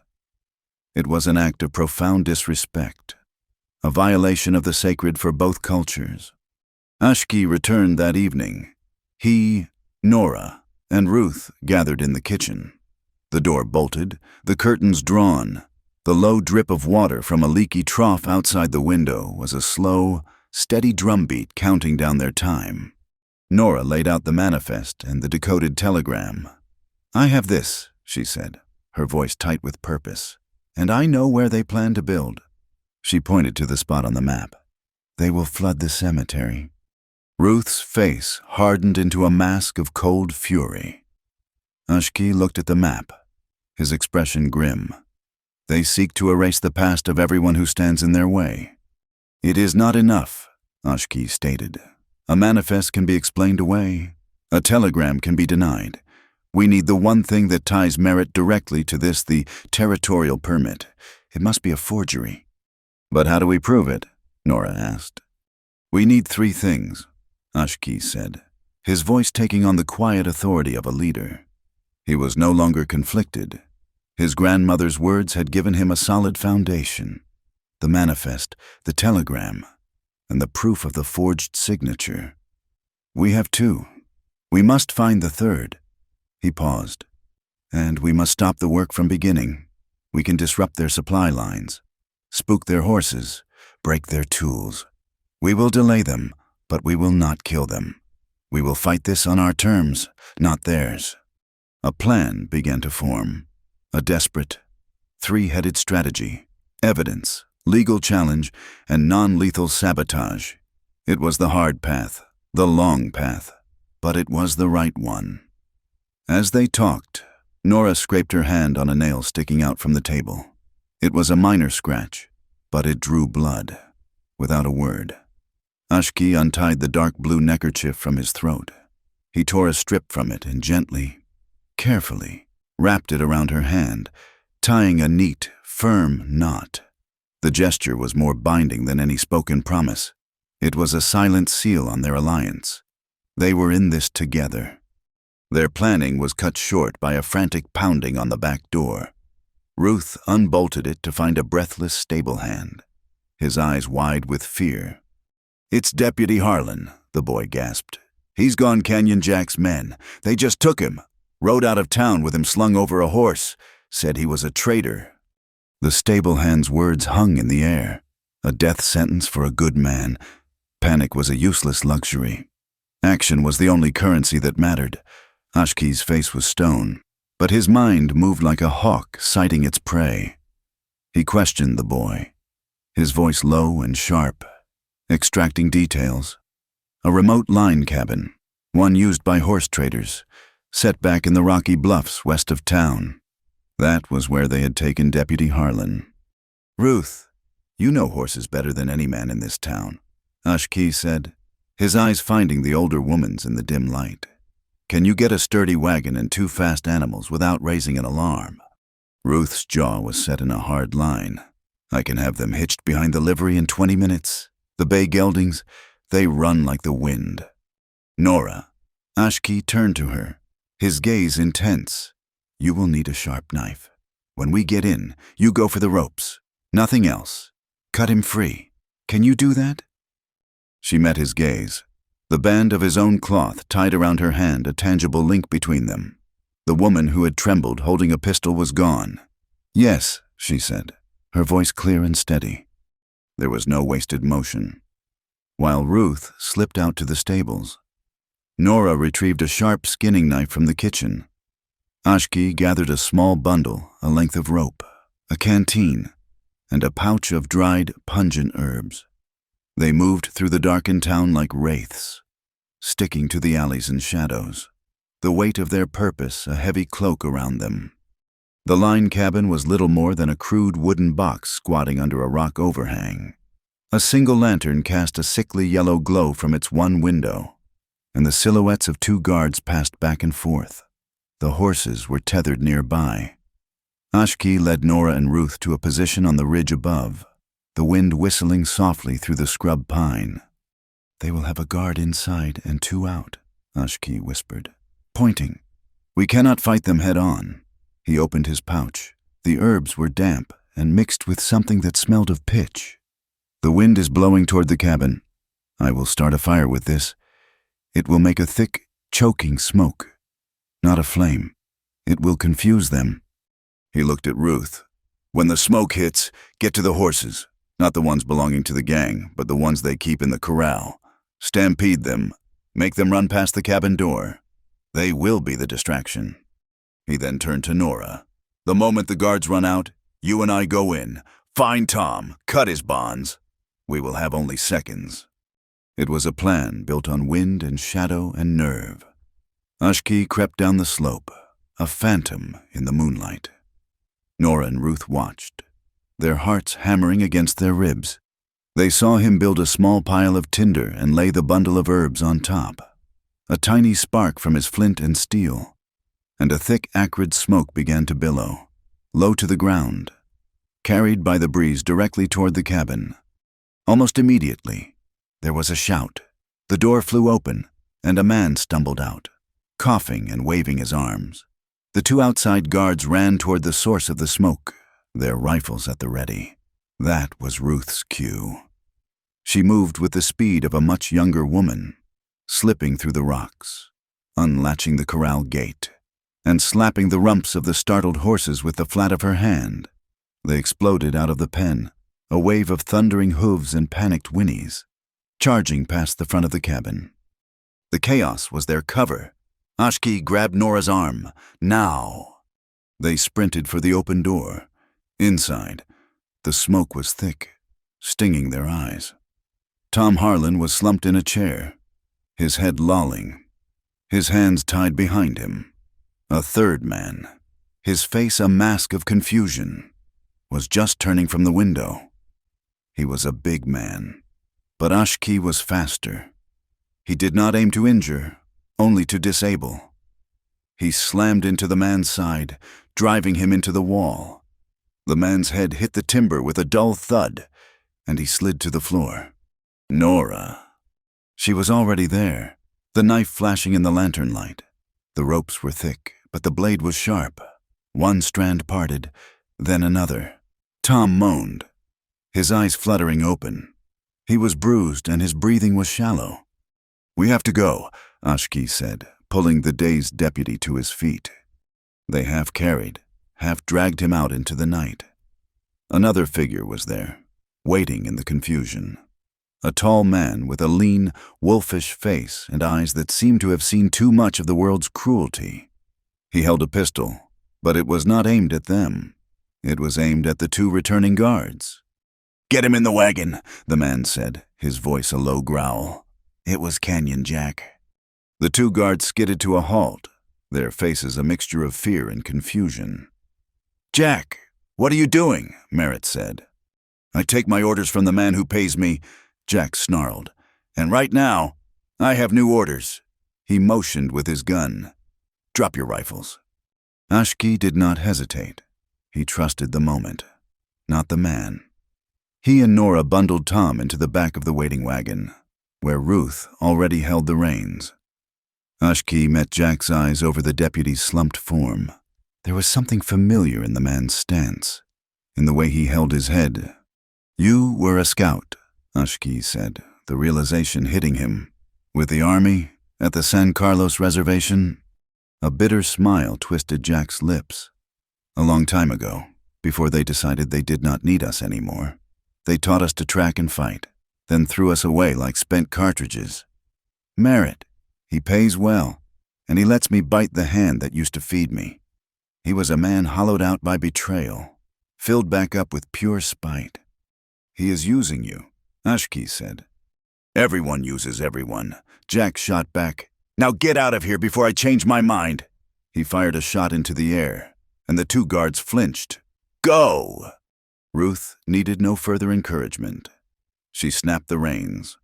It was an act of profound disrespect, a violation of the sacred for both cultures. Ashki returned that evening. He, Nora, and Ruth gathered in the kitchen. The door bolted, the curtains drawn. The low drip of water from a leaky trough outside the window was a slow, steady drumbeat counting down their time. Nora laid out the manifest and the decoded telegram. "I have this," she said, her voice tight with purpose, "and I know where they plan to build." She pointed to the spot on the map. "They will flood the cemetery." Ruth's face hardened into a mask of cold fury. Ashki looked at the map, his expression grim. "They seek to erase the past of everyone who stands in their way." "It is not enough," Ashki stated. "A manifest can be explained away. A telegram can be denied. We need the one thing that ties merit directly to this, the territorial permit. It must be a forgery." "But how do we prove it?" Nora asked. "We need three things," Ashki said, his voice taking on the quiet authority of a leader. He was no longer conflicted. His grandmother's words had given him a solid foundation. The manifest, the telegram, and the proof of the forged signature. "We have two. We must find the third." He paused. "And we must stop the work from beginning. We can disrupt their supply lines, spook their horses, break their tools. We will delay them, but we will not kill them. We will fight this on our terms, not theirs." A plan began to form. A desperate, three-headed strategy: evidence, legal challenge, and non-lethal sabotage. It was the hard path, the long path, but it was the right one. As they talked, Nora scraped her hand on a nail sticking out from the table. It was a minor scratch, but it drew blood, without a word. Ashki untied the dark blue neckerchief from his throat. He tore a strip from it and gently, carefully, wrapped it around her hand, tying a neat, firm knot. The gesture was more binding than any spoken promise. It was a silent seal on their alliance. They were in this together. Their planning was cut short by a frantic pounding on the back door. Ruth unbolted it to find a breathless stable hand, his eyes wide with fear. "It's Deputy Harlan," the boy gasped. "He's gone Canyon Jack's men. They just took him. Rode out of town with him slung over a horse. Said he was a traitor." The stable hand's words hung in the air. A death sentence for a good man. Panic was a useless luxury. Action was the only currency that mattered. Ashki's face was stone, but his mind moved like a hawk sighting its prey. He questioned the boy, his voice low and sharp, extracting details. A remote line cabin, one used by horse traders, set back in the rocky bluffs west of town. That was where they had taken Deputy Harlan. "Ruth, you know horses better than any man in this town," Ashki said, his eyes finding the older woman's in the dim light. "Can you get a sturdy wagon and two fast animals without raising an alarm?" Ruth's jaw was set in a hard line. "I can have them hitched behind the livery in 20 minutes. The bay geldings, they run like the wind." "Nora," Ashki turned to her, his gaze intense. "You will need a sharp knife. When we get in, you go for the ropes. Nothing else. Cut him free. Can you do that?" She met his gaze. The band of his own cloth tied around her hand, a tangible link between them. The woman who had trembled holding a pistol was gone. "Yes," she said, her voice clear and steady. There was no wasted motion. While Ruth slipped out to the stables, Nora retrieved a sharp skinning knife from the kitchen. Ashki gathered a small bundle, a length of rope, a canteen, and a pouch of dried, pungent herbs. They moved through the darkened town like wraiths, sticking to the alleys and shadows, the weight of their purpose a heavy cloak around them. The line cabin was little more than a crude wooden box squatting under a rock overhang. A single lantern cast a sickly yellow glow from its one window, and the silhouettes of two guards passed back and forth. The horses were tethered nearby. Ashki led Nora and Ruth to a position on the ridge above, the wind whistling softly through the scrub pine. "They will have a guard inside and two out," Ashki whispered, pointing. "We cannot fight them head-on." He opened his pouch. The herbs were damp and mixed with something that smelled of pitch. "The wind is blowing toward the cabin. I will start a fire with this. It will make a thick, choking smoke, not a flame. It will confuse them." He looked at Ruth. "When the smoke hits, get to the horses. Not the ones belonging to the gang, but the ones they keep in the corral. Stampede them. Make them run past the cabin door. They will be the distraction." He then turned to Nora. "The moment the guards run out, you and I go in. Find Tom. Cut his bonds. We will have only seconds." It was a plan built on wind and shadow and nerve. Ashki crept down the slope, a phantom in the moonlight. Nora and Ruth watched, their hearts hammering against their ribs. They saw him build a small pile of tinder and lay the bundle of herbs on top. A tiny spark from his flint and steel, and a thick, acrid smoke began to billow, low to the ground, carried by the breeze directly toward the cabin. Almost immediately, there was a shout. The door flew open, and a man stumbled out, coughing and waving his arms. The two outside guards ran toward the source of the smoke, their rifles at the ready. That was Ruth's cue. She moved with the speed of a much younger woman, slipping through the rocks, unlatching the corral gate, and slapping the rumps of the startled horses with the flat of her hand. They exploded out of the pen, a wave of thundering hooves and panicked whinnies, charging past the front of the cabin. The chaos was their cover. Ashki grabbed Nora's arm. "Now!" They sprinted for the open door. Inside, the smoke was thick, stinging their eyes. Tom Harlan was slumped in a chair, his head lolling, his hands tied behind him. A third man, his face a mask of confusion, was just turning from the window. He was a big man, but Ashki was faster. He did not aim to injure, only to disable. He slammed into the man's side, driving him into the wall. The man's head hit the timber with a dull thud, and he slid to the floor. Nora. She was already there, the knife flashing in the lantern light. The ropes were thick, but the blade was sharp. One strand parted, then another. Tom moaned, his eyes fluttering open. He was bruised and his breathing was shallow. "We have to go," Ashki said, pulling the dazed deputy to his feet. They half carried, half dragged him out into the night. Another figure was there, waiting in the confusion. A tall man with a lean, wolfish face and eyes that seemed to have seen too much of the world's cruelty. He held a pistol, but it was not aimed at them. It was aimed at the two returning guards. "Get him in the wagon," the man said, his voice a low growl. It was Canyon Jack. The two guards skidded to a halt, their faces a mixture of fear and confusion. "Jack, what are you doing?" Merritt said. "I take my orders from the man who pays me," Jack snarled. "And right now, I have new orders." He motioned with his gun. "Drop your rifles." Ashki did not hesitate. He trusted the moment, not the man. He and Nora bundled Tom into the back of the waiting wagon, where Ruth already held the reins. Ashki met Jack's eyes over the deputy's slumped form. There was something familiar in the man's stance, in the way he held his head. "You were a scout," Ashki said, the realization hitting him. "With the army, at the San Carlos reservation?" A bitter smile twisted Jack's lips. "A long time ago, before they decided they did not need us anymore. They taught us to track and fight, then threw us away like spent cartridges. Merritt, he pays well, and he lets me bite the hand that used to feed me. He was a man hollowed out by betrayal, filled back up with pure spite. He is using you," Ashki said. "Everyone uses everyone," Jack shot back. "Now get out of here before I change my mind." He fired a shot into the air, and the two guards flinched. "Go!" Ruth needed no further encouragement. She snapped the reins,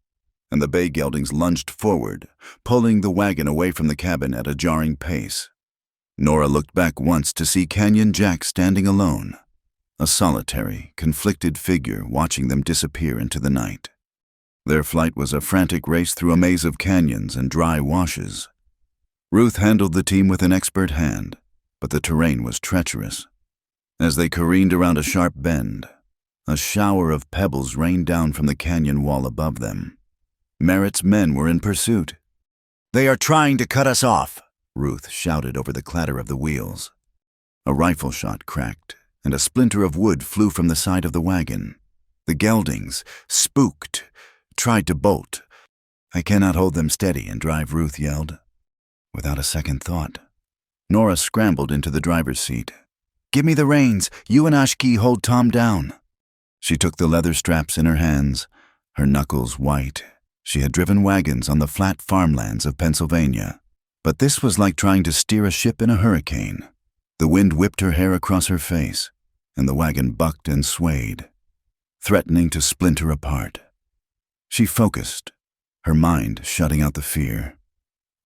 and the bay geldings lunged forward, pulling the wagon away from the cabin at a jarring pace. Nora looked back once to see Canyon Jack standing alone, a solitary, conflicted figure watching them disappear into the night. Their flight was a frantic race through a maze of canyons and dry washes, Ruth handled the team with an expert hand, but the terrain was treacherous. As they careened around a sharp bend, a shower of pebbles rained down from the canyon wall above them. Merritt's men were in pursuit. "They are trying to cut us off," Ruth shouted over the clatter of the wheels. A rifle shot cracked, and a splinter of wood flew from the side of the wagon. The geldings, spooked, tried to bolt. "I cannot hold them steady and drive," Ruth yelled. Without a second thought, Nora scrambled into the driver's seat. "Give me the reins. You and Ashki hold Tom down." She took the leather straps in her hands, her knuckles white. She had driven wagons on the flat farmlands of Pennsylvania, but this was like trying to steer a ship in a hurricane. The wind whipped her hair across her face, and the wagon bucked and swayed, threatening to splinter apart. She focused, her mind shutting out the fear,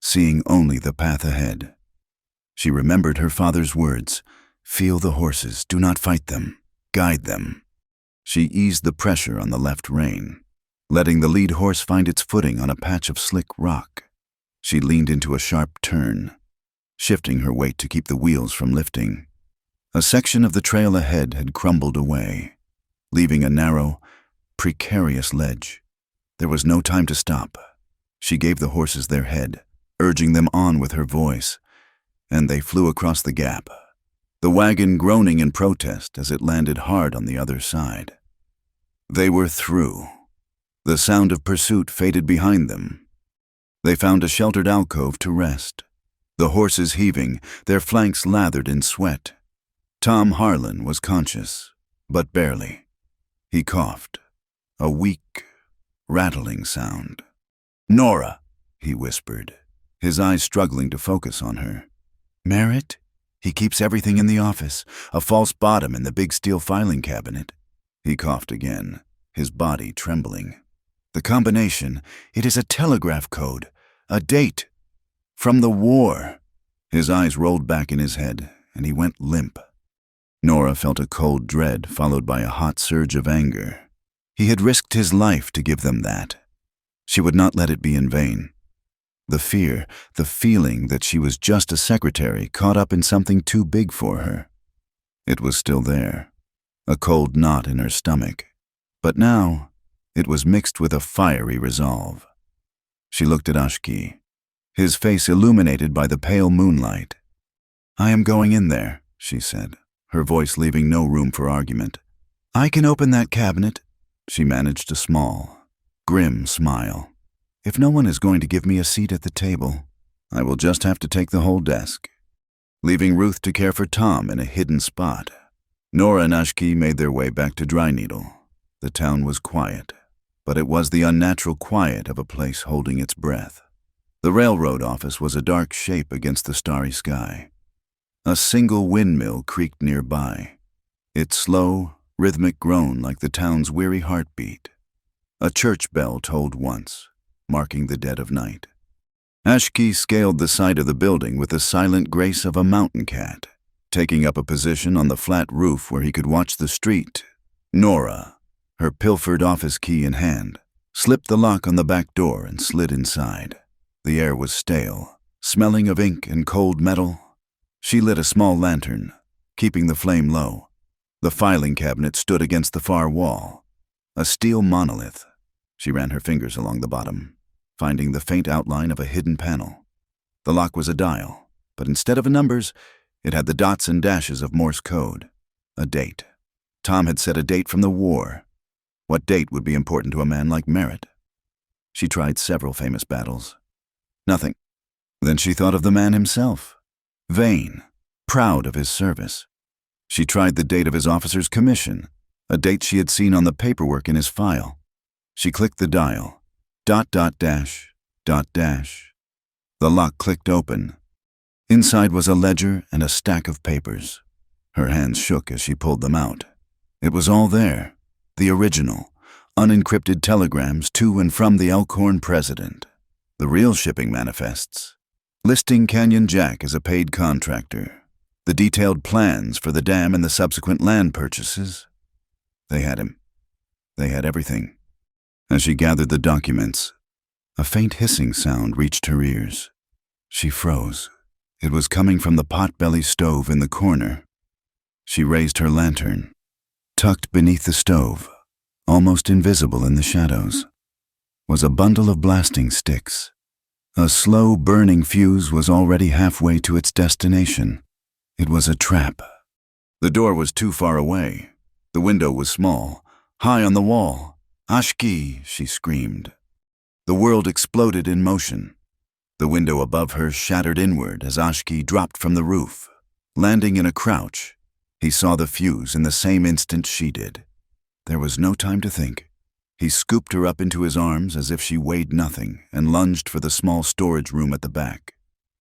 seeing only the path ahead. She remembered her father's words, "Feel the horses, do not fight them, guide them." She eased the pressure on the left rein, letting the lead horse find its footing on a patch of slick rock. She leaned into a sharp turn, shifting her weight to keep the wheels from lifting. A section of the trail ahead had crumbled away, leaving a narrow, precarious ledge. There was no time to stop. She gave the horses their head, urging them on with her voice, and they flew across the gap, the wagon groaning in protest as it landed hard on the other side. They were through. The sound of pursuit faded behind them. They found a sheltered alcove to rest, the horses heaving, their flanks lathered in sweat. Tom Harlan was conscious, but barely. He coughed, a weak, rattling sound. "Nora," he whispered, his eyes struggling to focus on her. "Merritt? He keeps everything in the office, a false bottom in the big steel filing cabinet." He coughed again, his body trembling. "The combination, it is a telegraph code, a date, from the war." His eyes rolled back in his head, and he went limp. Nora felt a cold dread followed by a hot surge of anger. He had risked his life to give them that. She would not let it be in vain. The fear, the feeling that she was just a secretary caught up in something too big for her. It was still there, a cold knot in her stomach, but now it was mixed with a fiery resolve. She looked at Ashki, his face illuminated by the pale moonlight. "I am going in there," she said, her voice leaving no room for argument. "I can open that cabinet." She managed a small, grim smile. "If no one is going to give me a seat at the table, I will just have to take the whole desk." Leaving Ruth to care for Tom in a hidden spot, Nora and Ashki made their way back to Dry Needle. The town was quiet, but it was the unnatural quiet of a place holding its breath. The railroad office was a dark shape against the starry sky. A single windmill creaked nearby, its slow, rhythmic groan like the town's weary heartbeat. A church bell tolled once, marking the dead of night. Ashki scaled the side of the building with the silent grace of a mountain cat, taking up a position on the flat roof where he could watch the street. Nora, her pilfered office key in hand, slipped the lock on the back door and slid inside. The air was stale, smelling of ink and cold metal. She lit a small lantern, keeping the flame low. The filing cabinet stood against the far wall, a steel monolith. She ran her fingers along the bottom, finding the faint outline of a hidden panel. The lock was a dial, but instead of numbers, it had the dots and dashes of Morse code. A date. Tom had set a date from the war. What date would be important to a man like Merritt? She tried several famous battles. Nothing. Then she thought of the man himself, vain, proud of his service. She tried the date of his officer's commission, a date she had seen on the paperwork in his file. She clicked the dial. ... The lock clicked open. Inside was a ledger and a stack of papers. Her hands shook as she pulled them out. It was all there, the original, unencrypted telegrams to and from the Elkhorn president, the real shipping manifests, listing Canyon Jack as a paid contractor, the detailed plans for the dam and the subsequent land purchases. They had him. They had everything. As she gathered the documents, a faint hissing sound reached her ears. She froze. It was coming from the potbelly stove in the corner. She raised her lantern. Tucked beneath the stove, almost invisible in the shadows, was a bundle of blasting sticks. A slow burning fuse was already halfway to its destination. It was a trap. The door was too far away. The window was small, high on the wall. "Ashki!" she screamed. The world exploded in motion. The window above her shattered inward as Ashki dropped from the roof. Landing in a crouch, he saw the fuse in the same instant she did. There was no time to think. He scooped her up into his arms as if she weighed nothing and lunged for the small storage room at the back.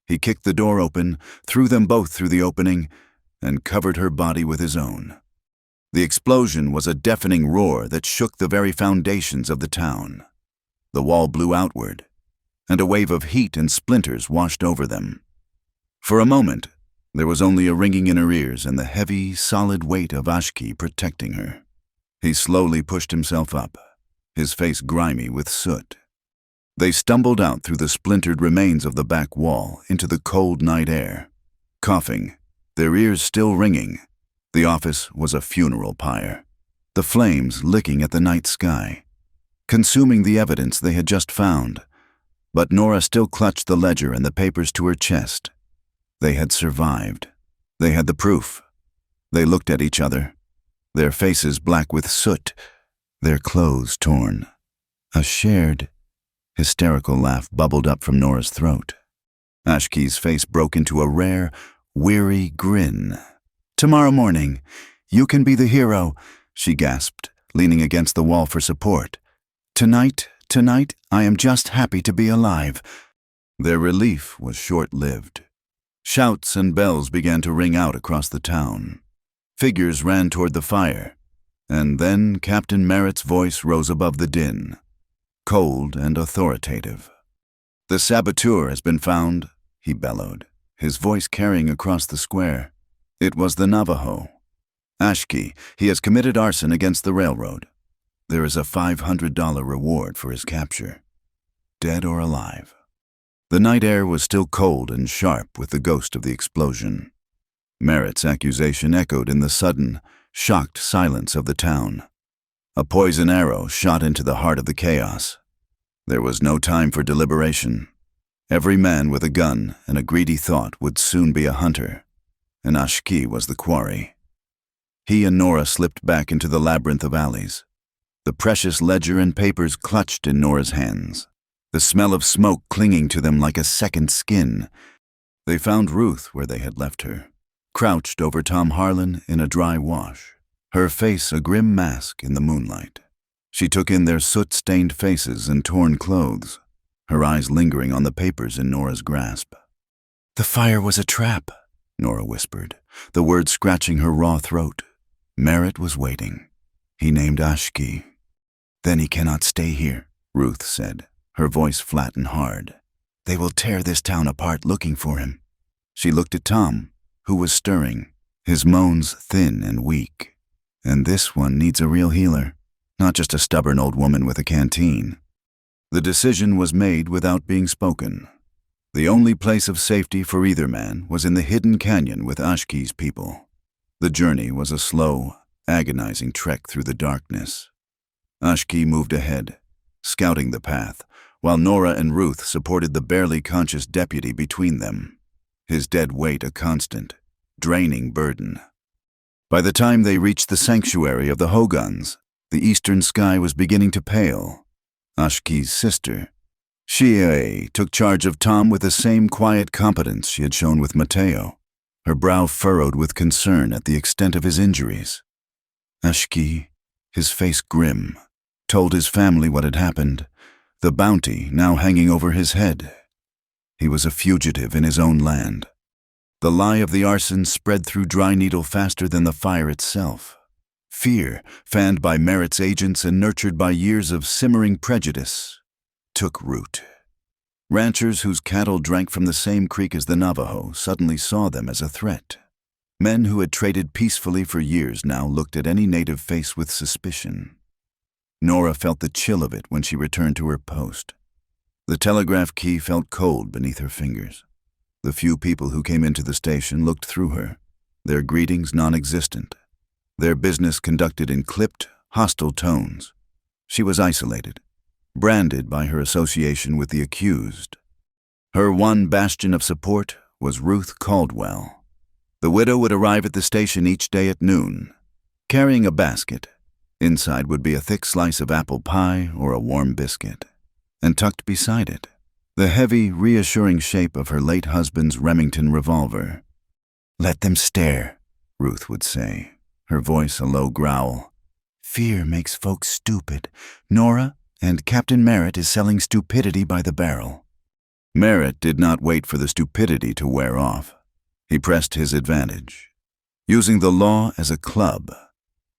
He kicked the door open, threw them both through the opening, and covered her body with his own. The explosion was a deafening roar that shook the very foundations of the town. The wall blew outward, and a wave of heat and splinters washed over them. For a moment, there was only a ringing in her ears and the heavy, solid weight of Ashki protecting her. He slowly pushed himself up, his face grimy with soot. They stumbled out through the splintered remains of the back wall into the cold night air, coughing, their ears still ringing. The office was a funeral pyre, the flames licking at the night sky, consuming the evidence they had just found. But Nora still clutched the ledger and the papers to her chest. They had survived. They had the proof. They looked at each other, their faces black with soot, their clothes torn. A shared, hysterical laugh bubbled up from Nora's throat. Ashki's face broke into a rare, weary grin. "Tomorrow morning, you can be the hero," she gasped, leaning against the wall for support. Tonight, I am just happy to be alive." Their relief was short-lived. Shouts and bells began to ring out across the town. Figures ran toward the fire, and then Captain Merritt's voice rose above the din, cold and authoritative. "The saboteur has been found," he bellowed, his voice carrying across the square. It was the Navajo. "Ashki, he has committed arson against the railroad. There is a $500 reward for his capture, dead or alive." The night air was still cold and sharp with the ghost of the explosion. Merritt's accusation echoed in the sudden, shocked silence of the town. A poison arrow shot into the heart of the chaos. There was no time for deliberation. Every man with a gun and a greedy thought would soon be a hunter, and Ashki was the quarry. He and Nora slipped back into the labyrinth of alleys, the precious ledger and papers clutched in Nora's hands, the smell of smoke clinging to them like a second skin. They found Ruth where they had left her, crouched over Tom Harlan in a dry wash, her face a grim mask in the moonlight. She took in their soot-stained faces and torn clothes, her eyes lingering on the papers in Nora's grasp. "The fire was a trap," Nora whispered, the words scratching her raw throat. Merritt was waiting. He named Ashki. "Then he cannot stay here," Ruth said, her voice flat and hard. "They will tear this town apart looking for him." She looked at Tom, who was stirring, his moans thin and weak. "And this one needs a real healer, not just a stubborn old woman with a canteen." The decision was made without being spoken. The only place of safety for either man was in the hidden canyon with Ashki's people. The journey was a slow, agonizing trek through the darkness. Ashki moved ahead, scouting the path, while Nora and Ruth supported the barely conscious deputy between them, his dead weight a constant, draining burden. By the time they reached the sanctuary of the Hogans, the eastern sky was beginning to pale. Ashki's sister, Shie, took charge of Tom with the same quiet competence she had shown with Mateo, her brow furrowed with concern at the extent of his injuries. Ashki, his face grim, told his family what had happened, the bounty now hanging over his head. He was a fugitive in his own land. The lie of the arson spread through Dry Needle faster than the fire itself. Fear, fanned by Merritt's agents and nurtured by years of simmering prejudice, took root. Ranchers whose cattle drank from the same creek as the Navajo suddenly saw them as a threat. Men who had traded peacefully for years now looked at any native face with suspicion. Nora felt the chill of it when she returned to her post. The telegraph key felt cold beneath her fingers. The few people who came into the station looked through her, their greetings non-existent, their business conducted in clipped, hostile tones. She was isolated, branded by her association with the accused. Her one bastion of support was Ruth Caldwell. The widow would arrive at the station each day at noon, carrying a basket. Inside would be a thick slice of apple pie or a warm biscuit, and tucked beside it, the heavy, reassuring shape of her late husband's Remington revolver. "Let them stare," Ruth would say, her voice a low growl. "Fear makes folks stupid. Nora and Captain Merritt is selling stupidity by the barrel." Merritt did not wait for the stupidity to wear off. He pressed his advantage. Using the law as a club,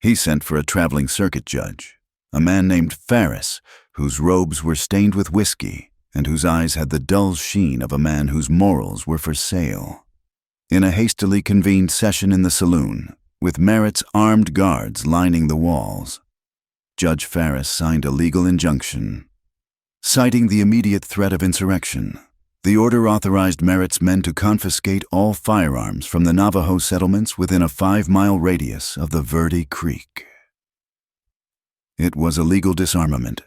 he sent for a traveling circuit judge, a man named Ferris, whose robes were stained with whiskey and whose eyes had the dull sheen of a man whose morals were for sale. In a hastily convened session in the saloon, with Merritt's armed guards lining the walls, Judge Ferris signed a legal injunction. Citing the immediate threat of insurrection, the order authorized Merritt's men to confiscate all firearms from the Navajo settlements within a 5-mile radius of the Verde Creek. It was a legal disarmament,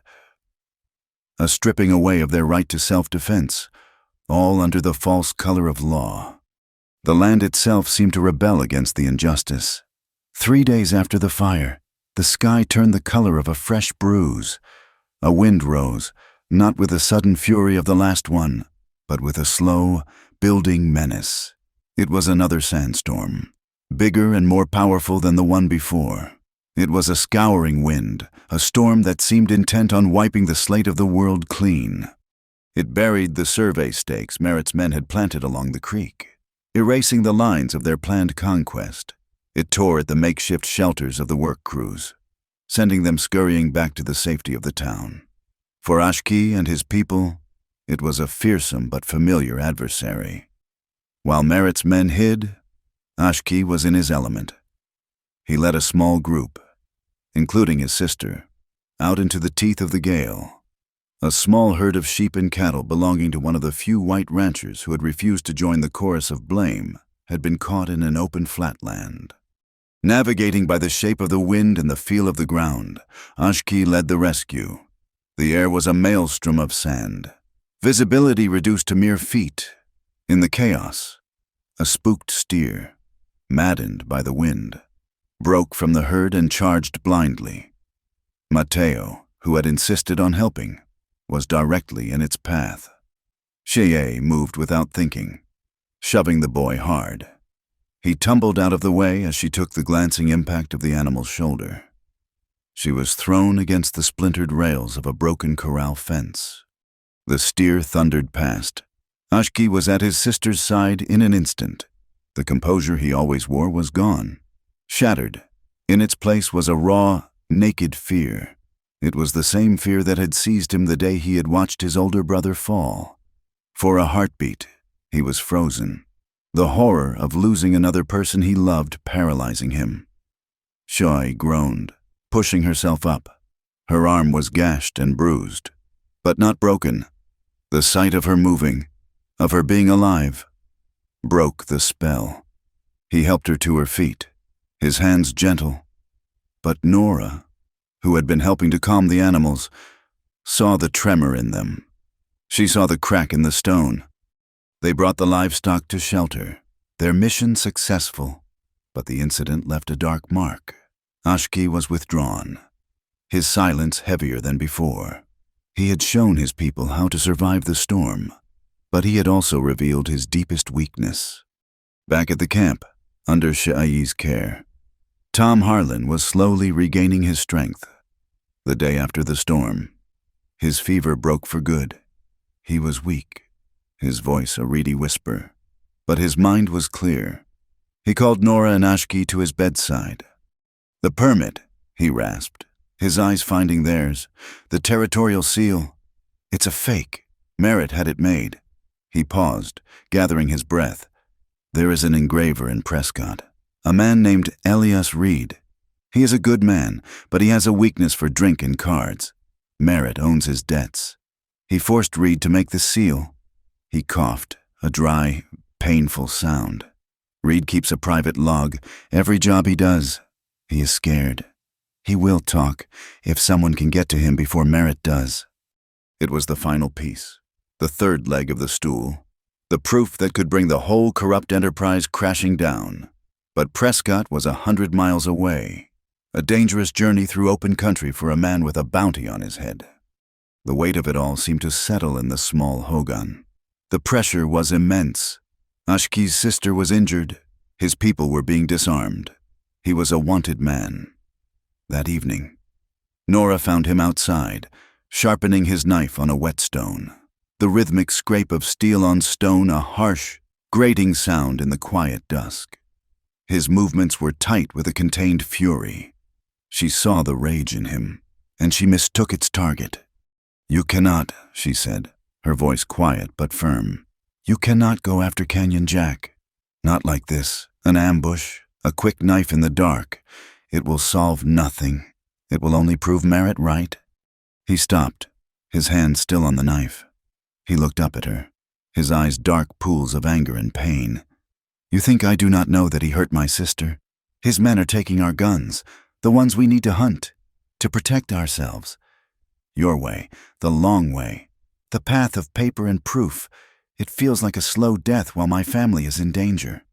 a stripping away of their right to self-defense, all under the false color of law. The land itself seemed to rebel against the injustice. 3 days after the fire, the sky turned the color of a fresh bruise. A wind rose, not with the sudden fury of the last one, but with a slow, building menace. It was another sandstorm, bigger and more powerful than the one before. It was a scouring wind, a storm that seemed intent on wiping the slate of the world clean. It buried the survey stakes Merritt's men had planted along the creek, erasing the lines of their planned conquest. It tore at the makeshift shelters of the work crews, sending them scurrying back to the safety of the town. For Ashki and his people, it was a fearsome but familiar adversary. While Merritt's men hid, Ashki was in his element. He led a small group, including his sister, out into the teeth of the gale. A small herd of sheep and cattle belonging to one of the few white ranchers who had refused to join the chorus of blame had been caught in an open flatland. Navigating by the shape of the wind and the feel of the ground, Ashki led the rescue. The air was a maelstrom of sand, visibility reduced to mere feet. In the chaos, a spooked steer, maddened by the wind, broke from the herd and charged blindly. Mateo, who had insisted on helping, was directly in its path. Cheye moved without thinking, shoving the boy hard. He tumbled out of the way as she took the glancing impact of the animal's shoulder. She was thrown against the splintered rails of a broken corral fence. The steer thundered past. Ashki was at his sister's side in an instant. The composure he always wore was gone, shattered. In its place was a raw, naked fear. It was the same fear that had seized him the day he had watched his older brother fall. For a heartbeat, he was frozen, the horror of losing another person he loved paralyzing him. Shoy groaned, pushing herself up. Her arm was gashed and bruised, but not broken. The sight of her moving, of her being alive, broke the spell. He helped her to her feet, his hands gentle. But Nora, who had been helping to calm the animals, saw the tremor in them. She saw the crack in the stone. They brought the livestock to shelter, their mission successful, but the incident left a dark mark. Ashki was withdrawn, his silence heavier than before. He had shown his people how to survive the storm, but he had also revealed his deepest weakness. Back at the camp, under Cheye's care, Tom Harlan was slowly regaining his strength. The day after the storm, his fever broke for good. He was weak, his voice a reedy whisper, but his mind was clear. He called Nora and Ashki to his bedside. "The permit," he rasped, his eyes finding theirs. "The territorial seal. It's a fake. Merritt had it made." He paused, gathering his breath. "There is an engraver in Prescott, a man named Elias Reed. He is a good man, but he has a weakness for drink and cards. Merritt owns his debts. He forced Reed to make the seal." He coughed, a dry, painful sound. Reed keeps a private log, every job he does. He is scared. He will talk, if someone can get to him before Merritt does. It was the final piece, the third leg of the stool, the proof that could bring the whole corrupt enterprise crashing down. But Prescott was 100 miles away, a dangerous journey through open country for a man with a bounty on his head. The weight of it all seemed to settle in the small hogan. The pressure was immense. Ashki's sister was injured. His people were being disarmed. He was a wanted man. That evening, Nora found him outside, sharpening his knife on a whetstone. The rhythmic scrape of steel on stone, a harsh, grating sound in the quiet dusk. His movements were tight with a contained fury. She saw the rage in him, and she mistook its target. "You cannot," she said, her voice quiet but firm. "You cannot go after Canyon Jack. Not like this, an ambush, a quick knife in the dark. It will solve nothing. It will only prove Merritt right." He stopped, his hand still on the knife. He looked up at her, his eyes dark pools of anger and pain. "You think I do not know that he hurt my sister? His men are taking our guns, the ones we need to hunt, to protect ourselves. Your way, the long way, the path of paper and proof, it feels like a slow death while my family is in danger."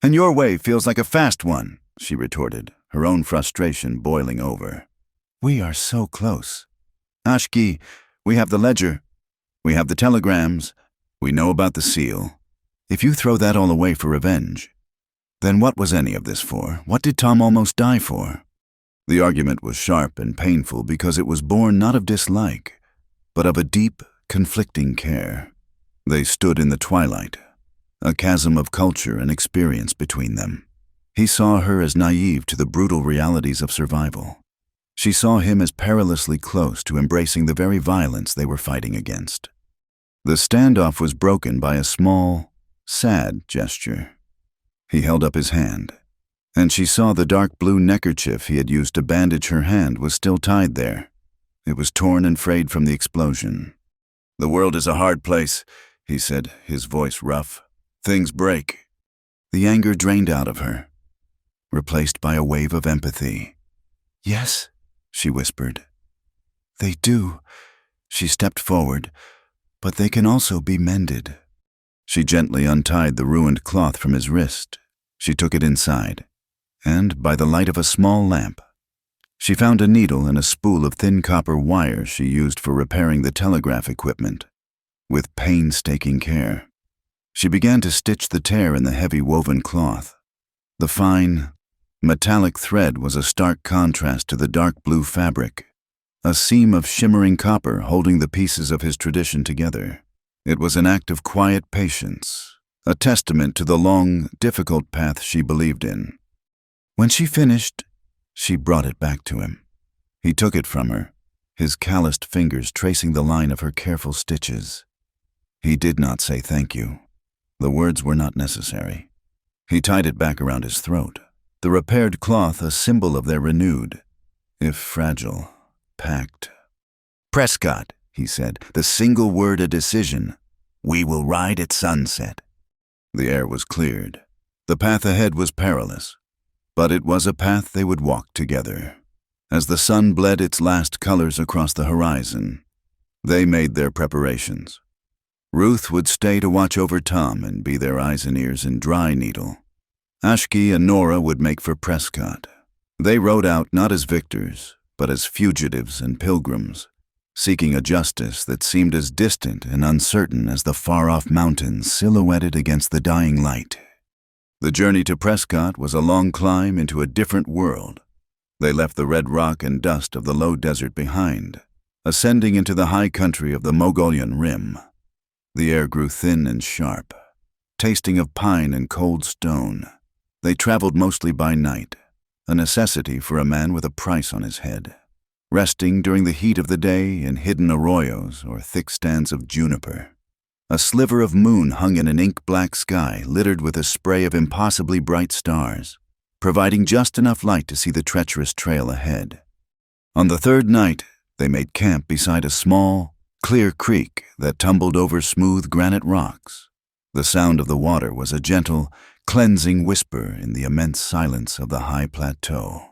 "And your way feels like a fast one," she retorted, her own frustration boiling over. "We are so close. Ashki, we have the ledger. We have the telegrams. We know about the seal. If you throw that all away for revenge, then what was any of this for? What did Tom almost die for?" The argument was sharp and painful because it was born not of dislike, but of a deep, conflicting care. They stood in the twilight, a chasm of culture and experience between them. He saw her as naive to the brutal realities of survival. She saw him as perilously close to embracing the very violence they were fighting against. The standoff was broken by a small, sad gesture. He held up his hand, and she saw the dark blue neckerchief he had used to bandage her hand was still tied there. It was torn and frayed from the explosion. "The world is a hard place," he said, his voice rough. "Things break." The anger drained out of her, replaced by a wave of empathy. "Yes," she whispered. "They do." She stepped forward. "But they can also be mended." She gently untied the ruined cloth from his wrist. She took it inside, and by the light of a small lamp, she found a needle and a spool of thin copper wire she used for repairing the telegraph equipment. With painstaking care, she began to stitch the tear in the heavy woven cloth. The fine, metallic thread was a stark contrast to the dark blue fabric, a seam of shimmering copper holding the pieces of his tradition together. It was an act of quiet patience, a testament to the long, difficult path she believed in. When she finished, she brought it back to him. He took it from her, his calloused fingers tracing the line of her careful stitches. He did not say thank you. The words were not necessary. He tied it back around his throat, the repaired cloth a symbol of their renewed, if fragile, pact. "Prescott," he said, the single word a decision. "We will ride at sunset." The air was cleared. The path ahead was perilous, but it was a path they would walk together. As the sun bled its last colors across the horizon, they made their preparations. Ruth would stay to watch over Tom and be their eyes and ears in Dry Needle. Ashki and Nora would make for Prescott. They rode out not as victors, but as fugitives and pilgrims, seeking a justice that seemed as distant and uncertain as the far-off mountains silhouetted against the dying light. The journey to Prescott was a long climb into a different world. They left the red rock and dust of the low desert behind, ascending into the high country of the Mongolian Rim. The air grew thin and sharp, tasting of pine and cold stone. They traveled mostly by night, a necessity for a man with a price on his head, resting during the heat of the day in hidden arroyos or thick stands of juniper. A sliver of moon hung in an ink-black sky littered with a spray of impossibly bright stars, providing just enough light to see the treacherous trail ahead. On the third night, they made camp beside a small, clear creek that tumbled over smooth granite rocks. The sound of the water was a gentle, cleansing whisper in the immense silence of the high plateau.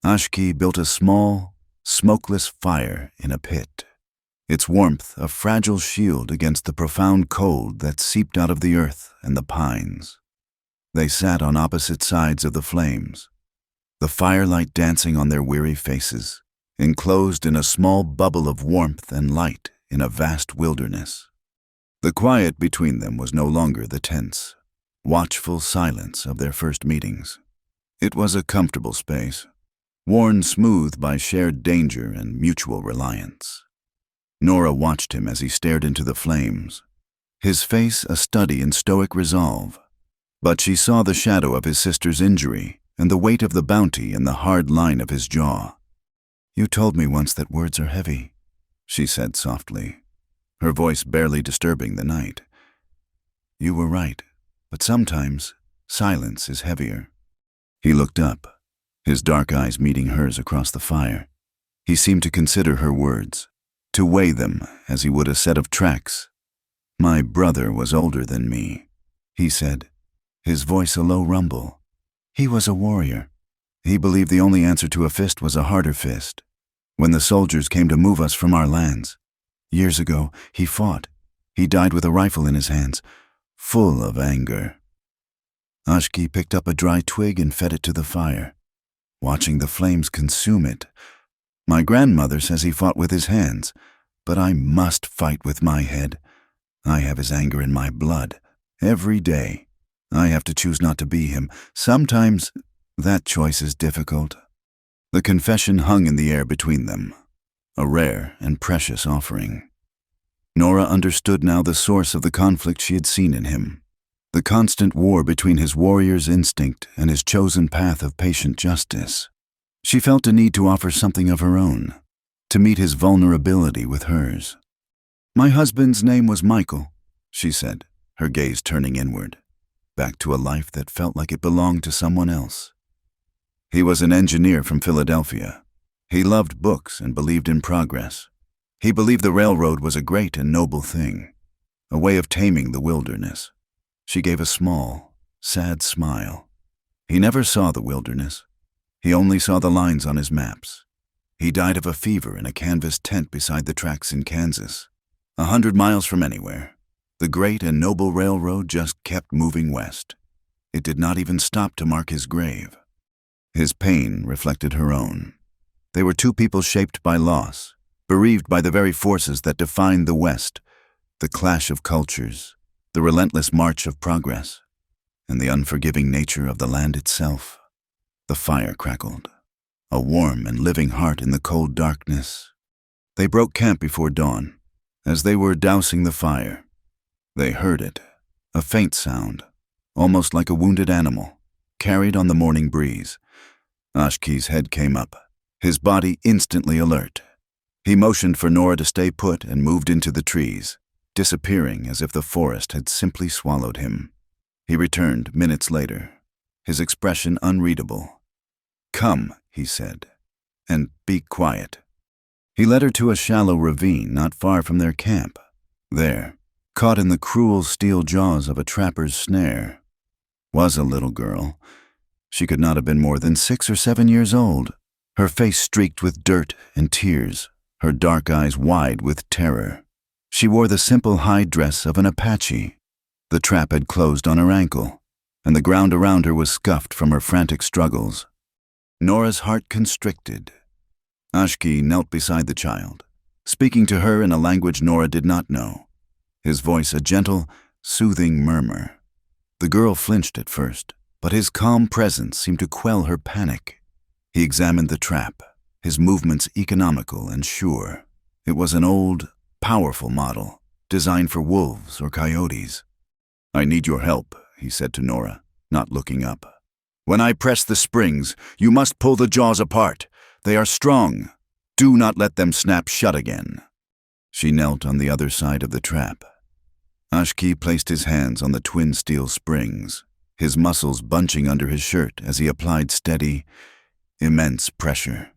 Ashki built a small, smokeless fire in a pit, its warmth a fragile shield against the profound cold that seeped out of the earth and the pines. They sat on opposite sides of the flames, the firelight dancing on their weary faces, enclosed in a small bubble of warmth and light in a vast wilderness. The quiet between them was no longer the tense, watchful silence of their first meetings. It was a comfortable space, worn smooth by shared danger and mutual reliance. Nora watched him as he stared into the flames, his face a study in stoic resolve. But she saw the shadow of his sister's injury and the weight of the bounty in the hard line of his jaw. "You told me once that words are heavy," she said softly, her voice barely disturbing the night. "You were right, but sometimes silence is heavier." He looked up, his dark eyes meeting hers across the fire. He seemed to consider her words, to weigh them as he would a set of tracks. "My brother was older than me," he said, his voice a low rumble. "He was a warrior. He believed the only answer to a fist was a harder fist. When the soldiers came to move us from our lands, years ago, he fought. He died with a rifle in his hands, full of anger." Ashki picked up a dry twig and fed it to the fire, watching the flames consume it. "My grandmother says he fought with his hands, but I must fight with my head. I have his anger in my blood. Every day, I have to choose not to be him. Sometimes that choice is difficult." The confession hung in the air between them, a rare and precious offering. Nora understood now the source of the conflict she had seen in him, the constant war between his warrior's instinct and his chosen path of patient justice. She felt a need to offer something of her own, to meet his vulnerability with hers. "My husband's name was Michael," she said, her gaze turning inward, back to a life that felt like it belonged to someone else. "He was an engineer from Philadelphia. He loved books and believed in progress. He believed the railroad was a great and noble thing, a way of taming the wilderness." She gave a small, sad smile. "He never saw the wilderness. He only saw the lines on his maps. He died of a fever in a canvas tent beside the tracks in Kansas, 100 miles from anywhere. The great and noble railroad just kept moving west. It did not even stop to mark his grave." His pain reflected her own. They were two people shaped by loss, bereaved by the very forces that defined the West, the clash of cultures, the relentless march of progress, and the unforgiving nature of the land itself. The fire crackled, a warm and living heart in the cold darkness. They broke camp before dawn. As they were dousing the fire, they heard it, a faint sound, almost like a wounded animal, carried on the morning breeze. Ashki's head came up, his body instantly alert. He motioned for Nora to stay put and moved into the trees, disappearing as if the forest had simply swallowed him. He returned minutes later, his expression unreadable. "Come," he said, "and be quiet." He led her to a shallow ravine not far from their camp. There, caught in the cruel steel jaws of a trapper's snare, was a little girl. She could not have been more than 6 or 7 years old, her face streaked with dirt and tears, her dark eyes wide with terror. She wore the simple hide dress of an Apache. The trap had closed on her ankle, and the ground around her was scuffed from her frantic struggles. Nora's heart constricted. Ashki knelt beside the child, speaking to her in a language Nora did not know, his voice a gentle, soothing murmur. The girl flinched at first, but his calm presence seemed to quell her panic. He examined the trap, his movements economical and sure. It was an old, powerful model, designed for wolves or coyotes. "I need your help," he said to Nora, not looking up. "When I press the springs, you must pull the jaws apart. They are strong. Do not let them snap shut again." She knelt on the other side of the trap. Ashki placed his hands on the twin steel springs, his muscles bunching under his shirt as he applied steady, immense pressure.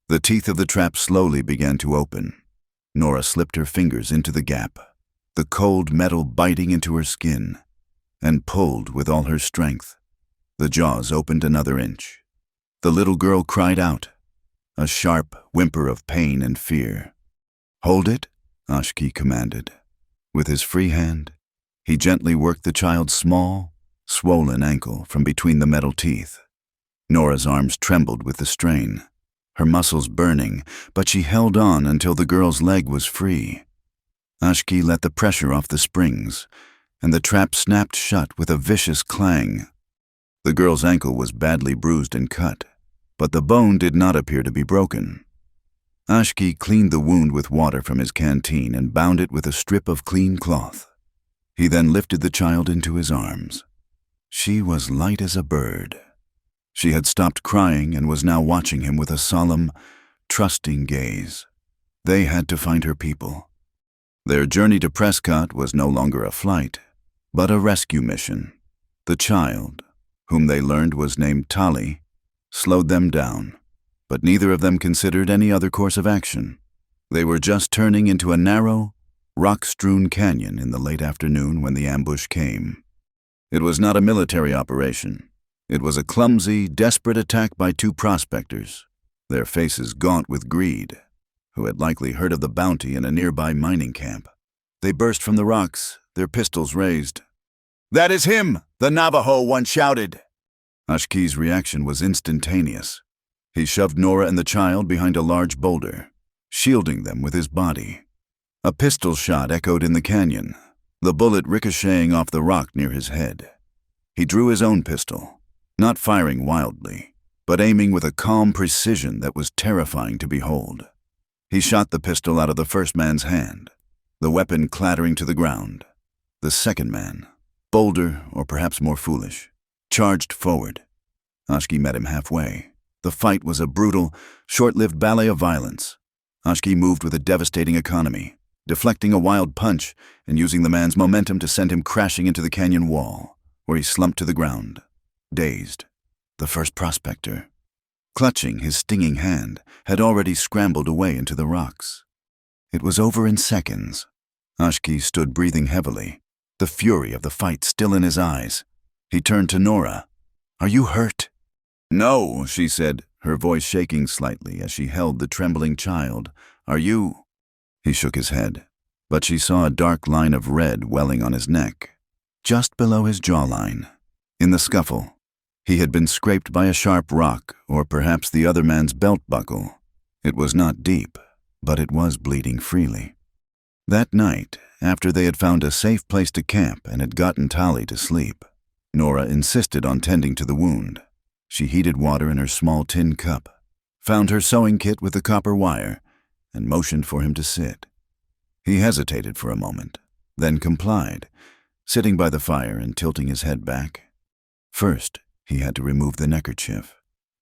The teeth of the trap slowly began to open. Nora slipped her fingers into the gap. the cold metal biting into her skin, and pulled with all her strength. The jaws opened another inch. The little girl cried out, a sharp whimper of pain and fear. "Hold it," Ashki commanded. With his free hand, he gently worked the child's small, swollen ankle from between the metal teeth. Nora's arms trembled with the strain, her muscles burning, but she held on until the girl's leg was free. Ashki let the pressure off the springs, and the trap snapped shut with a vicious clang. The girl's ankle was badly bruised and cut, but the bone did not appear to be broken. Ashki cleaned the wound with water from his canteen and bound it with a strip of clean cloth. He then lifted the child into his arms. She was light as a bird. She had stopped crying and was now watching him with a solemn, trusting gaze. They had to find her people. Their journey to Prescott was no longer a flight, but a rescue mission. The child, whom they learned was named Tali, slowed them down, but neither of them considered any other course of action. They were just turning into a narrow, rock-strewn canyon in the late afternoon when the ambush came. It was not a military operation. It was a clumsy, desperate attack by two prospectors, their faces gaunt with greed, who had likely heard of the bounty in a nearby mining camp. They burst from the rocks, their pistols raised. "That is him!" the Navajo one shouted. Ashki's reaction was instantaneous. He shoved Nora and the child behind a large boulder, shielding them with his body. A pistol shot echoed in the canyon, the bullet ricocheting off the rock near his head. He drew his own pistol, not firing wildly, but aiming with a calm precision that was terrifying to behold. He shot the pistol out of the first man's hand, the weapon clattering to the ground. The second man, bolder or perhaps more foolish, charged forward. Ashki met him halfway. The fight was a brutal, short-lived ballet of violence. Ashki moved with a devastating economy, deflecting a wild punch and using the man's momentum to send him crashing into the canyon wall, where he slumped to the ground, dazed. The first prospector, clutching his stinging hand, had already scrambled away into the rocks. It was over in seconds. Ashki stood breathing heavily, the fury of the fight still in his eyes. He turned to Nora. "Are you hurt?" "No," she said, her voice shaking slightly as she held the trembling child. "Are you?" He shook his head, but she saw a dark line of red welling on his neck, just below his jawline. In the scuffle, he had been scraped by a sharp rock or perhaps the other man's belt buckle. It was not deep, but it was bleeding freely. That night, after they had found a safe place to camp and had gotten Tali to sleep, Nora insisted on tending to the wound. She heated water in her small tin cup, found her sewing kit with the copper wire, and motioned for him to sit. He hesitated for a moment, then complied, sitting by the fire and tilting his head back. First, he had to remove the neckerchief.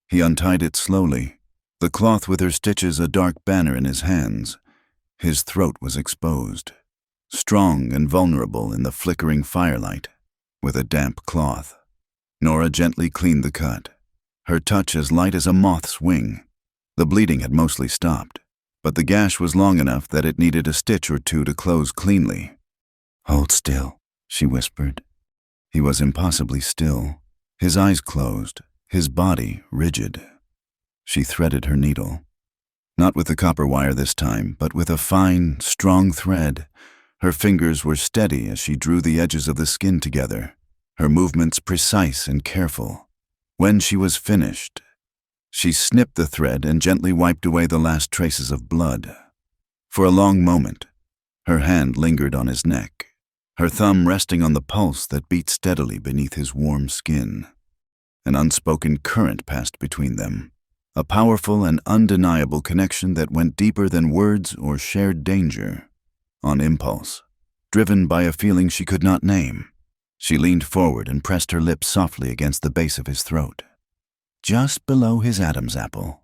He untied it slowly, the cloth with her stitches a dark banner in his hands. His throat was exposed, strong and vulnerable in the flickering firelight, with a damp cloth. Nora gently cleaned the cut, her touch as light as a moth's wing. The bleeding had mostly stopped, but the gash was long enough that it needed a stitch or two to close cleanly. "Hold still," she whispered. He was impossibly still, his eyes closed, his body rigid. She threaded her needle. Not with the copper wire this time, but with a fine, strong thread. Her fingers were steady as she drew the edges of the skin together, her movements precise and careful. When she was finished, she snipped the thread and gently wiped away the last traces of blood. For a long moment, her hand lingered on his neck, her thumb resting on the pulse that beat steadily beneath his warm skin. An unspoken current passed between them, a powerful and undeniable connection that went deeper than words or shared danger. On impulse, driven by a feeling she could not name, she leaned forward and pressed her lips softly against the base of his throat, just below his Adam's apple.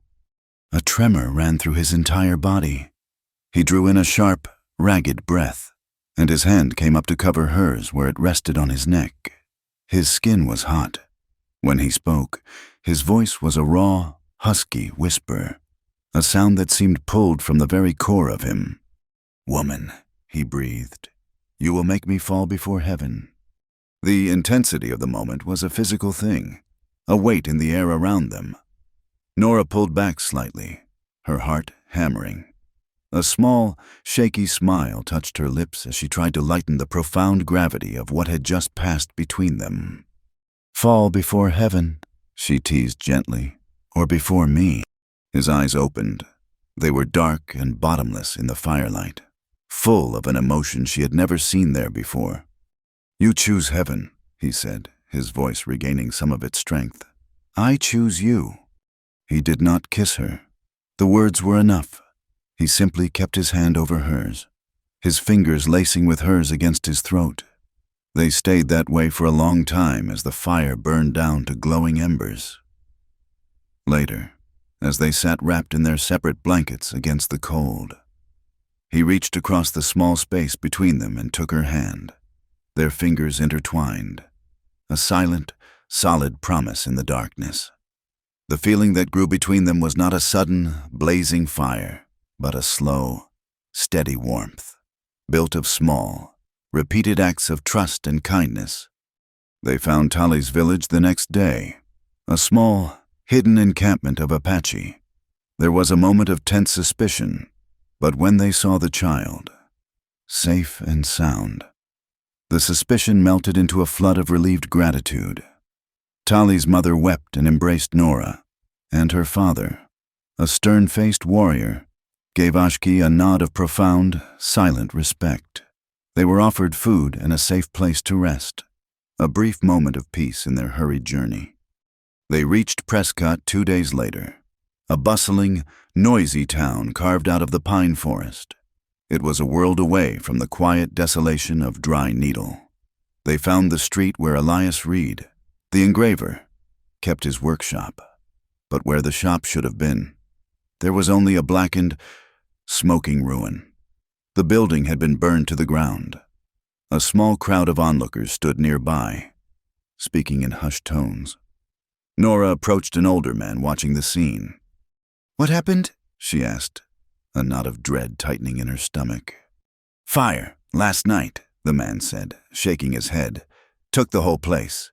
A tremor ran through his entire body. He drew in a sharp, ragged breath, and his hand came up to cover hers where it rested on his neck. His skin was hot. When he spoke, his voice was a raw, husky whisper, a sound that seemed pulled from the very core of him. "Woman," he breathed. You will make me fall before heaven." The intensity of the moment was a physical thing, a weight in the air around them. Nora pulled back slightly, her heart hammering. A small, shaky smile touched her lips as she tried to lighten the profound gravity of what had just passed between them. "Fall before heaven," she teased gently, "or before me." His eyes opened. They were dark and bottomless in the firelight, full of an emotion she had never seen there before. "You choose heaven," he said, his voice regaining some of its strength. "I choose you." He did not kiss her. The words were enough. He simply kept his hand over hers, his fingers lacing with hers against his throat. They stayed that way for a long time as the fire burned down to glowing embers. Later, as they sat wrapped in their separate blankets against the cold, he reached across the small space between them and took her hand, their fingers intertwined, a silent, solid promise in the darkness. The feeling that grew between them was not a sudden, blazing fire, but a slow, steady warmth, built of small, repeated acts of trust and kindness. They found Tali's village the next day, a small, hidden encampment of Apache. There was a moment of tense suspicion, but when they saw the child, safe and sound, the suspicion melted into a flood of relieved gratitude. Tali's mother wept and embraced Nora, and her father, a stern-faced warrior, gave Ashki a nod of profound, silent respect. They were offered food and a safe place to rest, a brief moment of peace in their hurried journey. They reached Prescott 2 days later, a bustling, noisy town carved out of the pine forest. It was a world away from the quiet desolation of Dry Needle. They found the street where Elias Reed, the engraver, kept his workshop. But where the shop should have been, there was only a blackened, smoking ruin. The building had been burned to the ground. A small crowd of onlookers stood nearby, speaking in hushed tones. Nora approached an older man watching the scene. "What happened?" she asked, a knot of dread tightening in her stomach. "Fire, last night," the man said, shaking his head. "Took the whole place.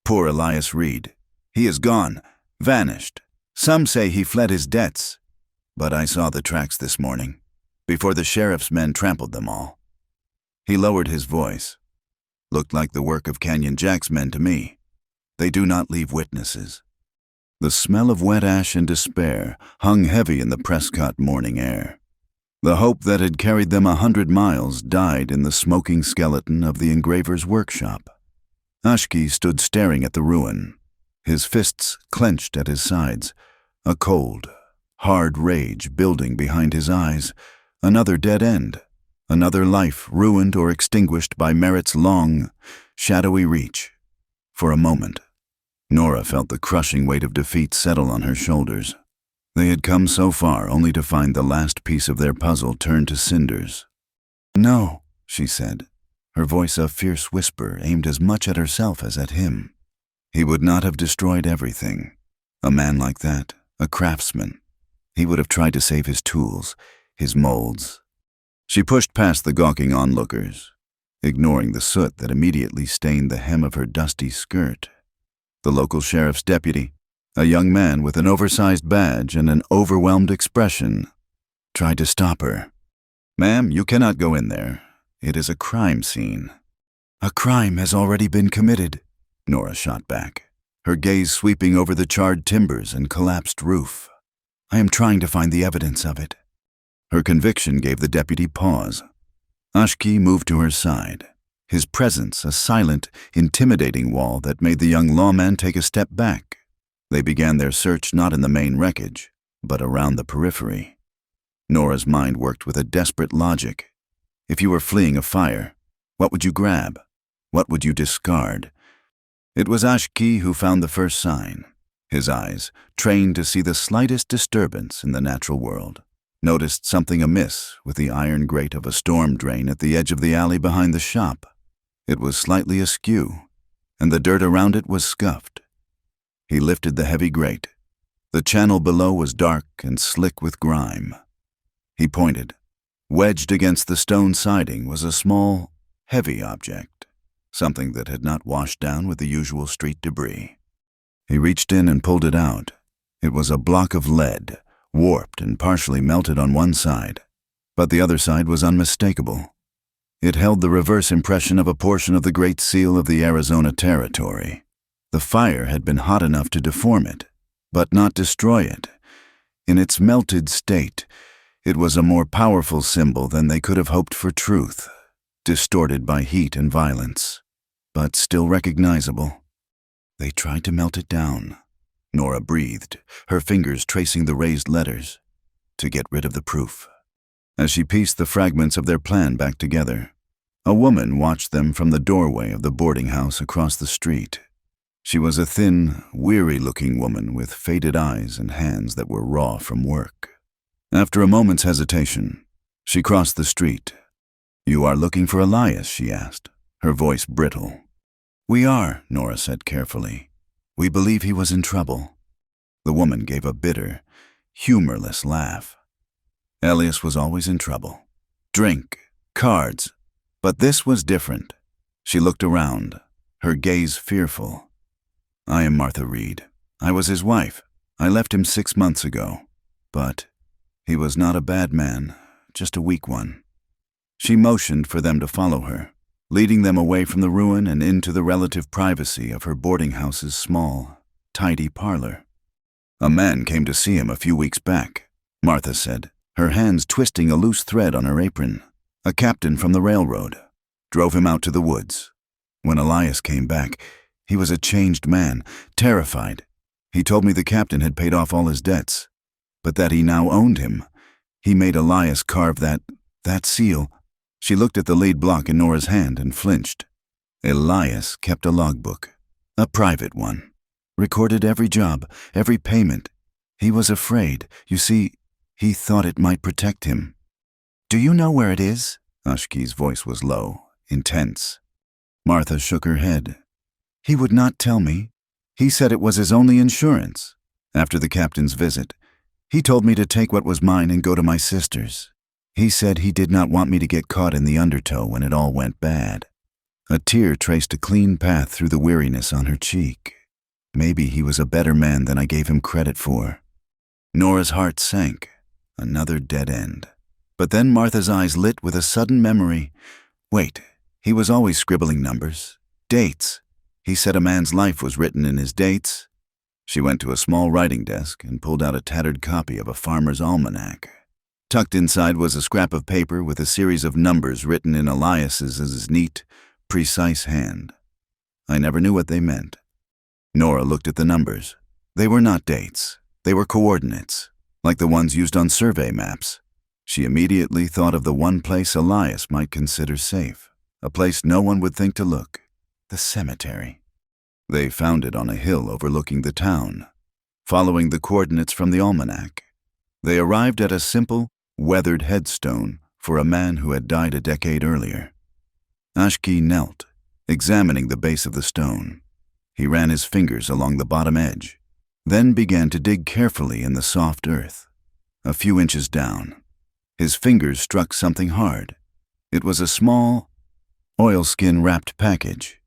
Poor Elias Reed. He is gone, vanished. Some say he fled his debts, but I saw the tracks this morning, before the sheriff's men trampled them all." He lowered his voice. "Looked like the work of Canyon Jack's men to me. They do not leave witnesses." The smell of wet ash and despair hung heavy in the Prescott morning air. The hope that had carried them 100 miles died in the smoking skeleton of the engraver's workshop. Ashki stood staring at the ruin, his fists clenched at his sides, a cold, hard rage building behind his eyes. Another dead end, another life ruined or extinguished by merit's long, shadowy reach. For a moment, Nora felt the crushing weight of defeat settle on her shoulders. They had come so far only to find the last piece of their puzzle turned to cinders. "No," she said, her voice a fierce whisper aimed as much at herself as at him. He would not have destroyed everything. A man like that, a craftsman, he would have tried to save his tools, his molds. She pushed past the gawking onlookers, ignoring the soot that immediately stained the hem of her dusty skirt. The local sheriff's deputy, a young man with an oversized badge and an overwhelmed expression, tried to stop her. "Ma'am, you cannot go in there. It is a crime scene." "A crime has already been committed," Nora shot back, her gaze sweeping over the charred timbers and collapsed roof. "I am trying to find the evidence of it." Her conviction gave the deputy pause. Ashki moved to her side, his presence a silent, intimidating wall that made the young lawman take a step back. They began their search not in the main wreckage, but around the periphery. Nora's mind worked with a desperate logic. If you were fleeing a fire, what would you grab? What would you discard? It was Ashki who found the first sign. His eyes, trained to see the slightest disturbance in the natural world, noticed something amiss with the iron grate of a storm drain at the edge of the alley behind the shop. It was slightly askew, and the dirt around it was scuffed. He lifted the heavy grate. The channel below was dark and slick with grime. He pointed. Wedged against the stone siding was a small, heavy object, something that had not washed down with the usual street debris. He reached in and pulled it out. It was a block of lead, warped and partially melted on one side, but the other side was unmistakable. It held the reverse impression of a portion of the Great Seal of the Arizona Territory. The fire had been hot enough to deform it, but not destroy it. In its melted state, it was a more powerful symbol than they could have hoped for truth, distorted by heat and violence, but still recognizable. They tried to melt it down. Nora breathed, her fingers tracing the raised letters, to get rid of the proof. As she pieced the fragments of their plan back together, a woman watched them from the doorway of the boarding house across the street. She was a thin, weary-looking woman with faded eyes and hands that were raw from work. After a moment's hesitation, she crossed the street. "You are looking for Elias?" she asked, her voice brittle. "We are," Nora said carefully. "We believe he was in trouble." The woman gave a bitter, humorless laugh. Elias was always in trouble. Drink, cards, but this was different. She looked around, her gaze fearful. "I am Martha Reed. I was his wife. I left him 6 months ago. But he was not a bad man, just a weak one." She motioned for them to follow her, leading them away from the ruin and into the relative privacy of her boarding house's small, tidy parlor. "A man came to see him a few weeks back," Martha said, her hands twisting a loose thread on her apron. "A captain from the railroad. Drove him out to the woods. When Elias came back, he was a changed man, terrified. He told me the captain had paid off all his debts, but that he now owned him. He made Elias carve that seal." She looked at the lead block in Nora's hand and flinched. Elias kept a logbook, a private one. Recorded every job, every payment. He was afraid. You see, he thought it might protect him. "Do you know where it is?" Ashki's voice was low, intense. Martha shook her head. "He would not tell me. He said it was his only insurance. After the captain's visit, he told me to take what was mine and go to my sister's. He said he did not want me to get caught in the undertow when it all went bad." A tear traced a clean path through the weariness on her cheek. Maybe he was a better man than I gave him credit for. Nora's heart sank. Another dead end. But then Martha's eyes lit with a sudden memory. Wait, he was always scribbling numbers. Dates. He said a man's life was written in his dates. She went to a small writing desk and pulled out a tattered copy of a farmer's almanac. Tucked inside was a scrap of paper with a series of numbers written in Elias's neat, precise hand. I never knew what they meant. Nora looked at the numbers. They were not dates. They were coordinates, like the ones used on survey maps. She immediately thought of the one place Elias might consider safe, a place no one would think to look, the cemetery. They found it on a hill overlooking the town. Following the coordinates from the almanac, they arrived at a simple, weathered headstone for a man who had died a decade earlier. Ashki knelt, examining the base of the stone. He ran his fingers along the bottom edge, then began to dig carefully in the soft earth. A few inches down, his fingers struck something hard. It was a small, oilskin-wrapped package.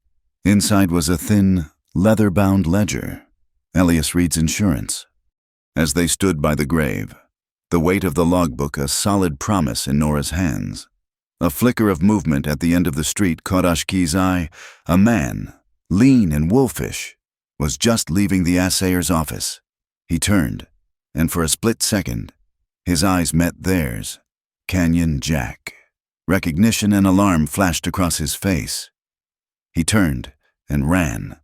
Inside was a thin, leather-bound ledger, Elias Reed's insurance. As they stood by the grave, the weight of the logbook a solid promise in Nora's hands. A flicker of movement at the end of the street caught Ashki's eye. A man, lean and wolfish, was just leaving the assayer's office. He turned, and for a split second, his eyes met theirs. Canyon Jack. Recognition and alarm flashed across his face. He turned and ran.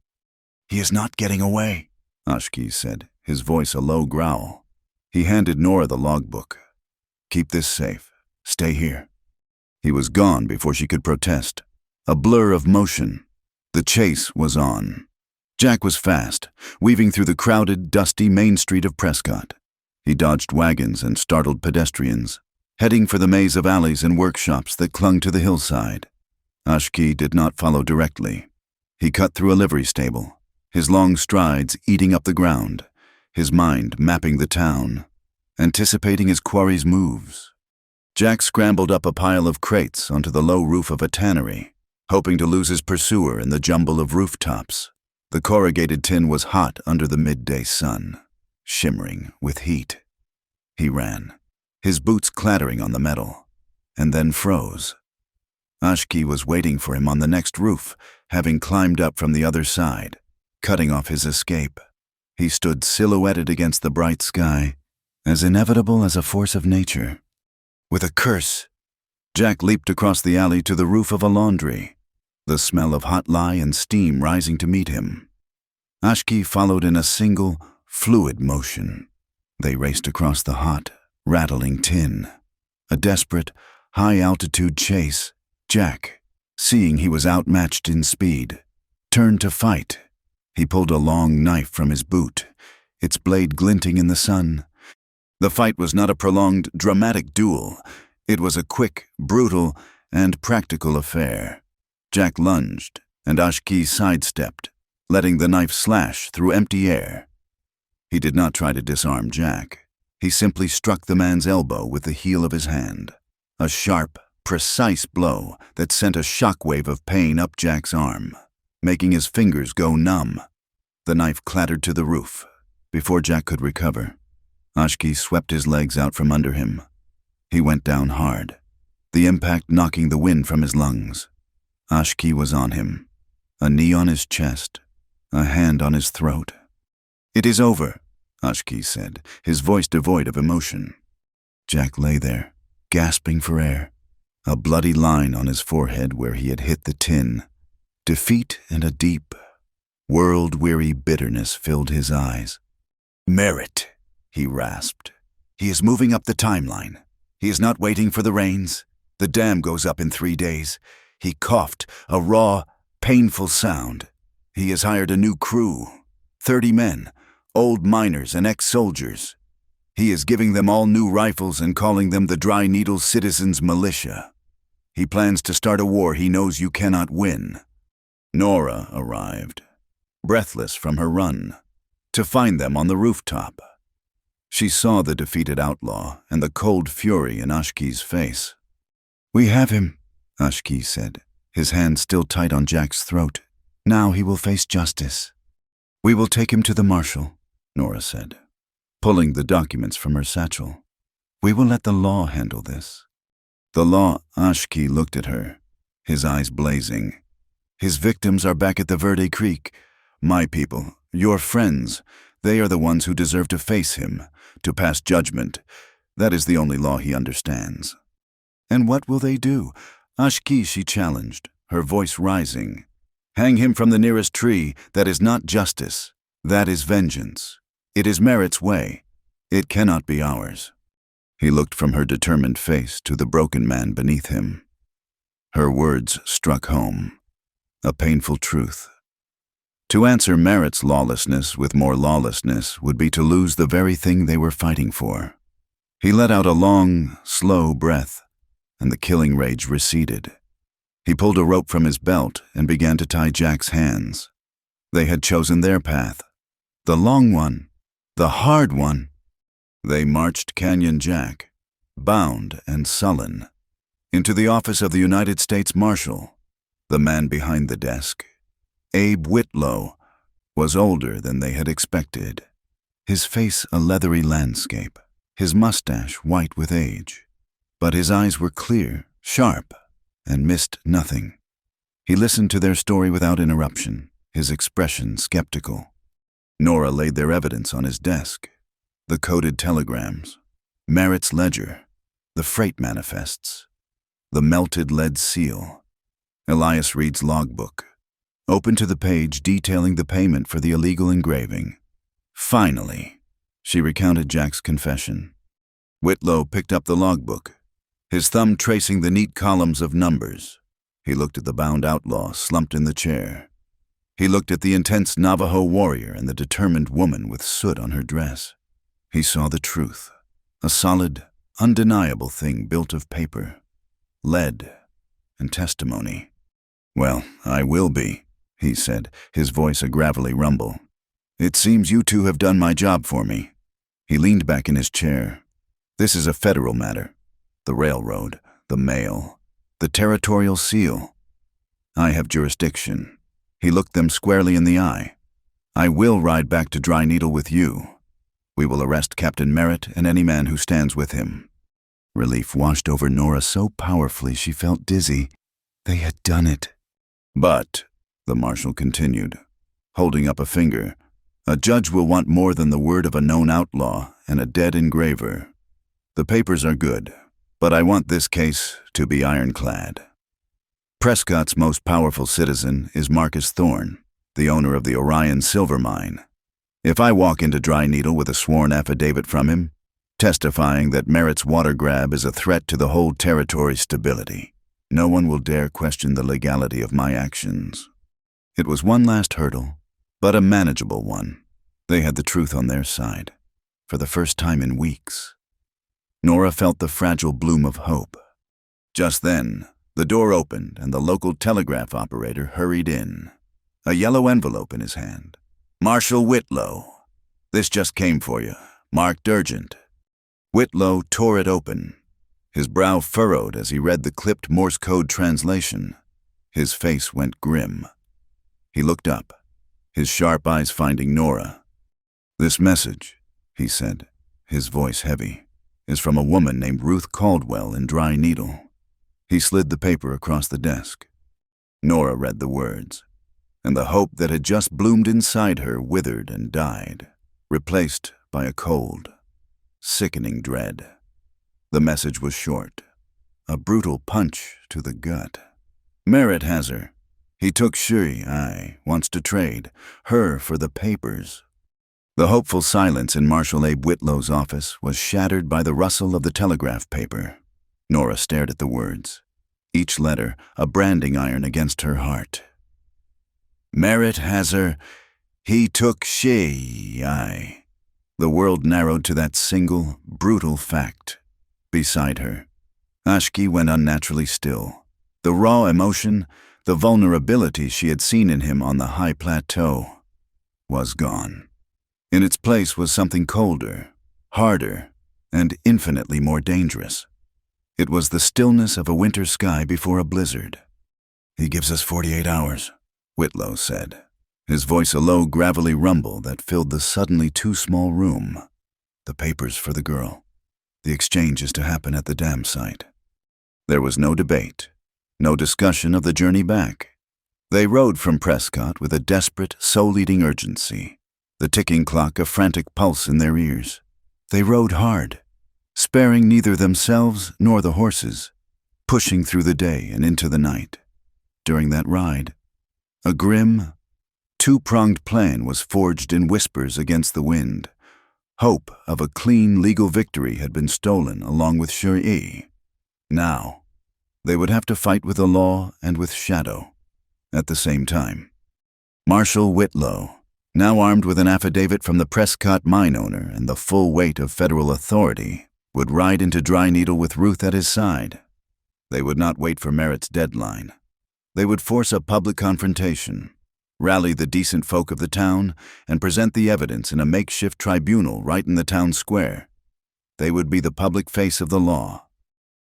"He is not getting away," Ashki said, his voice a low growl. He handed Nora the logbook. "Keep this safe. Stay here." He was gone before she could protest. A blur of motion. The chase was on. Jack was fast, weaving through the crowded, dusty main street of Prescott. He dodged wagons and startled pedestrians, heading for the maze of alleys and workshops that clung to the hillside. Ashki did not follow directly. He cut through a livery stable, his long strides eating up the ground, his mind mapping the town, anticipating his quarry's moves. Jack scrambled up a pile of crates onto the low roof of a tannery, hoping to lose his pursuer in the jumble of rooftops. The corrugated tin was hot under the midday sun, shimmering with heat. He ran, his boots clattering on the metal, and then froze. Ashki was waiting for him on the next roof, having climbed up from the otki side, cutting off his escape. He stood silhouetted against the bright sky, as inevitable as a force of nature. With a curse, Jack leaped across the alley to the roof of a laundry, the smell of hot lye and steam rising to meet him. Ashki followed in a single, fluid motion. They raced across the hot, rattling tin. A desperate, high-altitude chase. Jack, seeing he was outmatched in speed, turned to fight. He pulled a long knife from his boot, its blade glinting in the sun. The fight was not a prolonged, dramatic duel. It was a quick, brutal, and practical affair. Jack lunged, and Ashki sidestepped, letting the knife slash through empty air. He did not try to disarm Jack. He simply struck the man's elbow with the heel of his hand. A sharp, precise blow that sent a shockwave of pain up Jack's arm, making his fingers go numb. The knife clattered to the roof. Before Jack could recover, Ashki swept his legs out from under him. He went down hard, the impact knocking the wind from his lungs. Ashki was on him, a knee on his chest, a hand on his throat. "It is over," Ashki said, his voice devoid of emotion. Jack lay there, gasping for air, a bloody line on his forehead where he had hit the tin. Defeat and a deep, world-weary bitterness filled his eyes. "Merit," he rasped. "He is moving up the timeline. He is not waiting for the rains. The dam goes up in 3 days. He coughed, a raw, painful sound. He has hired a new crew, 30 men, old miners and ex-soldiers. He is giving them all new rifles and calling them the Dry Needle Citizens Militia. He plans to start a war he knows you cannot win." Nora arrived, breathless from her run, to find them on the rooftop. She saw the defeated outlaw and the cold fury in Ashki's face. "We have him," Ashki said, his hand still tight on Jack's throat. "Now he will face justice." "We will take him to the marshal," Nora said, pulling the documents from her satchel. "We will let the law handle this." The law. Ashki looked at her, his eyes blazing. "His victims are back at the Verde Creek. My people, your friends, they are the ones who deserve to face him, to pass judgment. That is the only law he understands." "And what will they do?" Ashki, she challenged, her voice rising. "Hang him from the nearest tree. That is not justice. That is vengeance. It is Merit's way. It cannot be ours." He looked from her determined face to the broken man beneath him. Her words struck home, a painful truth. To answer Merit's lawlessness with more lawlessness would be to lose the very thing they were fighting for. He let out a long, slow breath, and the killing rage receded. He pulled a rope from his belt and began to tie Jack's hands. They had chosen their path, the long one, the hard one. They marched Canyon Jack, bound and sullen, into the office of the United States Marshal. The man behind the desk, Abe Whitlow, was older than they had expected, his face a leathery landscape, his mustache white with age. But his eyes were clear, sharp, and missed nothing. He listened to their story without interruption, his expression skeptical. Nora laid their evidence on his desk: the coded telegrams, Merit's ledger, the freight manifests, the melted lead seal, Elias Reed's logbook, open to the page detailing the payment for the illegal engraving. Finally, she recounted Jack's confession. Whitlow picked up the logbook, his thumb tracing the neat columns of numbers. He looked at the bound outlaw slumped in the chair. He looked at the intense Navajo warrior and the determined woman with soot on her dress. He saw the truth, a solid, undeniable thing built of paper, lead, and testimony. "Well, I will be," he said, his voice a gravelly rumble. "It seems you two have done my job for me." He leaned back in his chair. "This is a federal matter. The railroad, the mail, the territorial seal." I have jurisdiction. He looked them squarely in the eye. I will ride back to Dry Needle with you. We will arrest Captain Merritt and any man who stands with him. Relief washed over Nora so powerfully she felt dizzy. They had done it. But, the marshal continued, holding up a finger, a judge will want more than the word of a known outlaw and a dead engraver. The papers are good, but I want this case to be ironclad. Prescott's most powerful citizen is Marcus Thorne, the owner of the Orion silver mine. If I walk into Dry Needle with a sworn affidavit from him, testifying that Merritt's water grab is a threat to the whole territory's stability, no one will dare question the legality of my actions. It was one last hurdle, but a manageable one. They had the truth on their side, for the first time in weeks. Nora felt the fragile bloom of hope. Just then, the door opened and the local telegraph operator hurried in, a yellow envelope in his hand. "Marshal Whitlow, this just came for you, marked urgent." Whitlow tore it open, his brow furrowed as he read the clipped Morse code translation. His face went grim. He looked up, his sharp eyes finding Nora. "This message," he said, his voice heavy, "is from a woman named Ruth Caldwell in Dry Needle." He slid the paper across the desk. Nora read the words, and the hope that had just bloomed inside her withered and died, replaced by a cold, sickening dread. The message was short, a brutal punch to the gut. "Merritt has her. He took wants to trade her for the papers." The hopeful silence in Marshal Abe Whitlow's office was shattered by the rustle of the telegraph paper. Nora stared at the words, each letter a branding iron against her heart. "Merritt has her. He took The world narrowed to that single, brutal fact. Beside her, Ashki went unnaturally still. The raw emotion, the vulnerability she had seen in him on the high plateau, was gone. In its place was something colder, harder, and infinitely more dangerous. It was the stillness of a winter sky before a blizzard. "He gives us 48 hours, Whitlow said, his voice a low, gravelly rumble that filled the suddenly too small room. "The papers for the girl. The exchange is to happen at the dam site." There was no debate, no discussion of the journey back. They rode from Prescott with a desperate, soul-eating urgency, the ticking clock a frantic pulse in their ears. They rode hard, sparing neither themselves nor the horses, pushing through the day and into the night. During that ride, a grim, two-pronged plan was forged in whispers against the wind. Hope of a clean legal victory had been stolen along with Shuri. Now, they would have to fight with the law and with shadow at the same time. Marshal Whitlow, now armed with an affidavit from the Prescott mine owner and the full weight of federal authority, would ride into Dry Needle with Ruth at his side. They would not wait for Merritt's deadline. They would force a public confrontation, rally the decent folk of the town, and present the evidence in a makeshift tribunal right in the town square. They would be the public face of the law.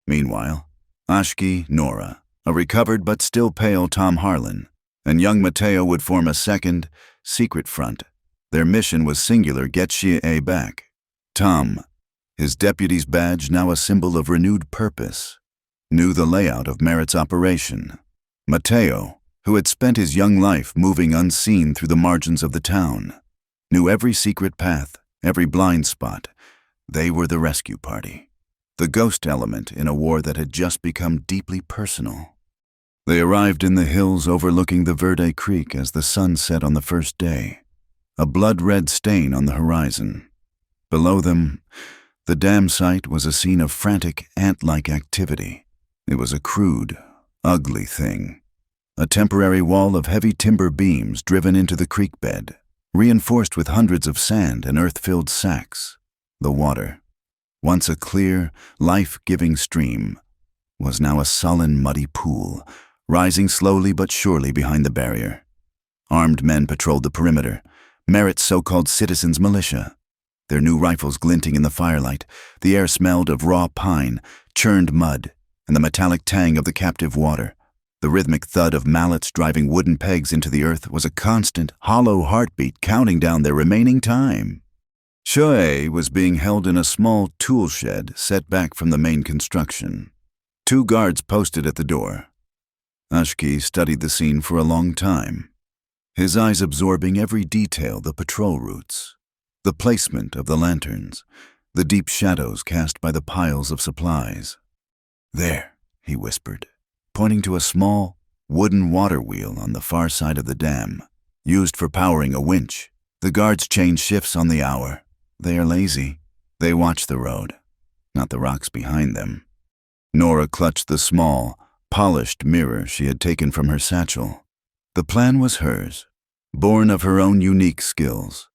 Meanwhile, Ashki, Nora, a recovered but still pale Tom Harlan, and young Mateo would form a second, secret front. Their mission was singular: get Shia back. Tom, his deputy's badge now a symbol of renewed purpose, knew the layout of Merritt's operation. Mateo, who had spent his young life moving unseen through the margins of the town, knew every secret path, every blind spot. They were the rescue party, the ghost element in a war that had just become deeply personal. They arrived in the hills overlooking the Verde Creek as the sun set on the first day, a blood-red stain on the horizon. Below them, the dam site was a scene of frantic, ant-like activity. It was a crude, ugly thing. A temporary wall of heavy timber beams driven into the creek bed, reinforced with hundreds of sand and earth-filled sacks. The water, once a clear, life-giving stream, was now a sullen, muddy pool, rising slowly but surely behind the barrier. Armed men patrolled the perimeter, Merritt's so-called citizens' militia. Their new rifles glinting in the firelight, the air smelled of raw pine, churned mud, and the metallic tang of the captive water. The rhythmic thud of mallets driving wooden pegs into the earth was a constant, hollow heartbeat counting down their remaining time. Shoei was being held in a small tool shed set back from the main construction. 2 guards posted at the door. Ashki studied the scene for a long time, his eyes absorbing every detail: the patrol routes, the placement of the lanterns, the deep shadows cast by the piles of supplies. "There," he whispered, pointing to a small, wooden water wheel on the far side of the dam, used for powering a winch. The guards change shifts on the hour. They are lazy. They watch the road, not the rocks behind them. Nora clutched the small, polished mirror she had taken from her satchel. The plan was hers, born of her own unique skills.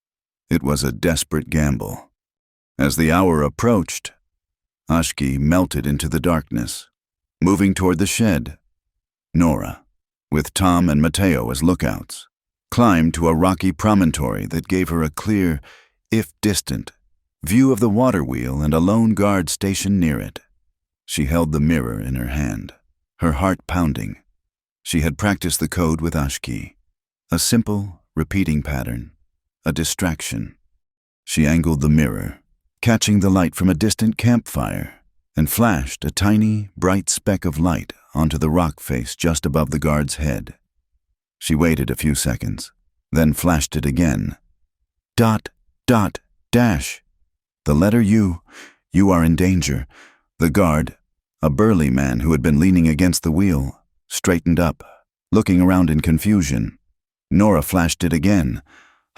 It was a desperate gamble. As the hour approached, Ashki melted into the darkness, moving toward the shed. Nora, with Tom and Mateo as lookouts, climbed to a rocky promontory that gave her a clear, if distant, view of the water wheel and a lone guard stationed near it. She held the mirror in her hand, her heart pounding. She had practiced the code with Ashki, a simple, repeating pattern, a distraction. She angled the mirror, catching the light from a distant campfire, and flashed a tiny, bright speck of light onto the rock face just above the guard's head. She waited a few seconds, then flashed it again. Dot, dot, dash. The letter U. You are in danger. The guard, a burly man who had been leaning against the wheel, straightened up, looking around in confusion. Nora flashed it again,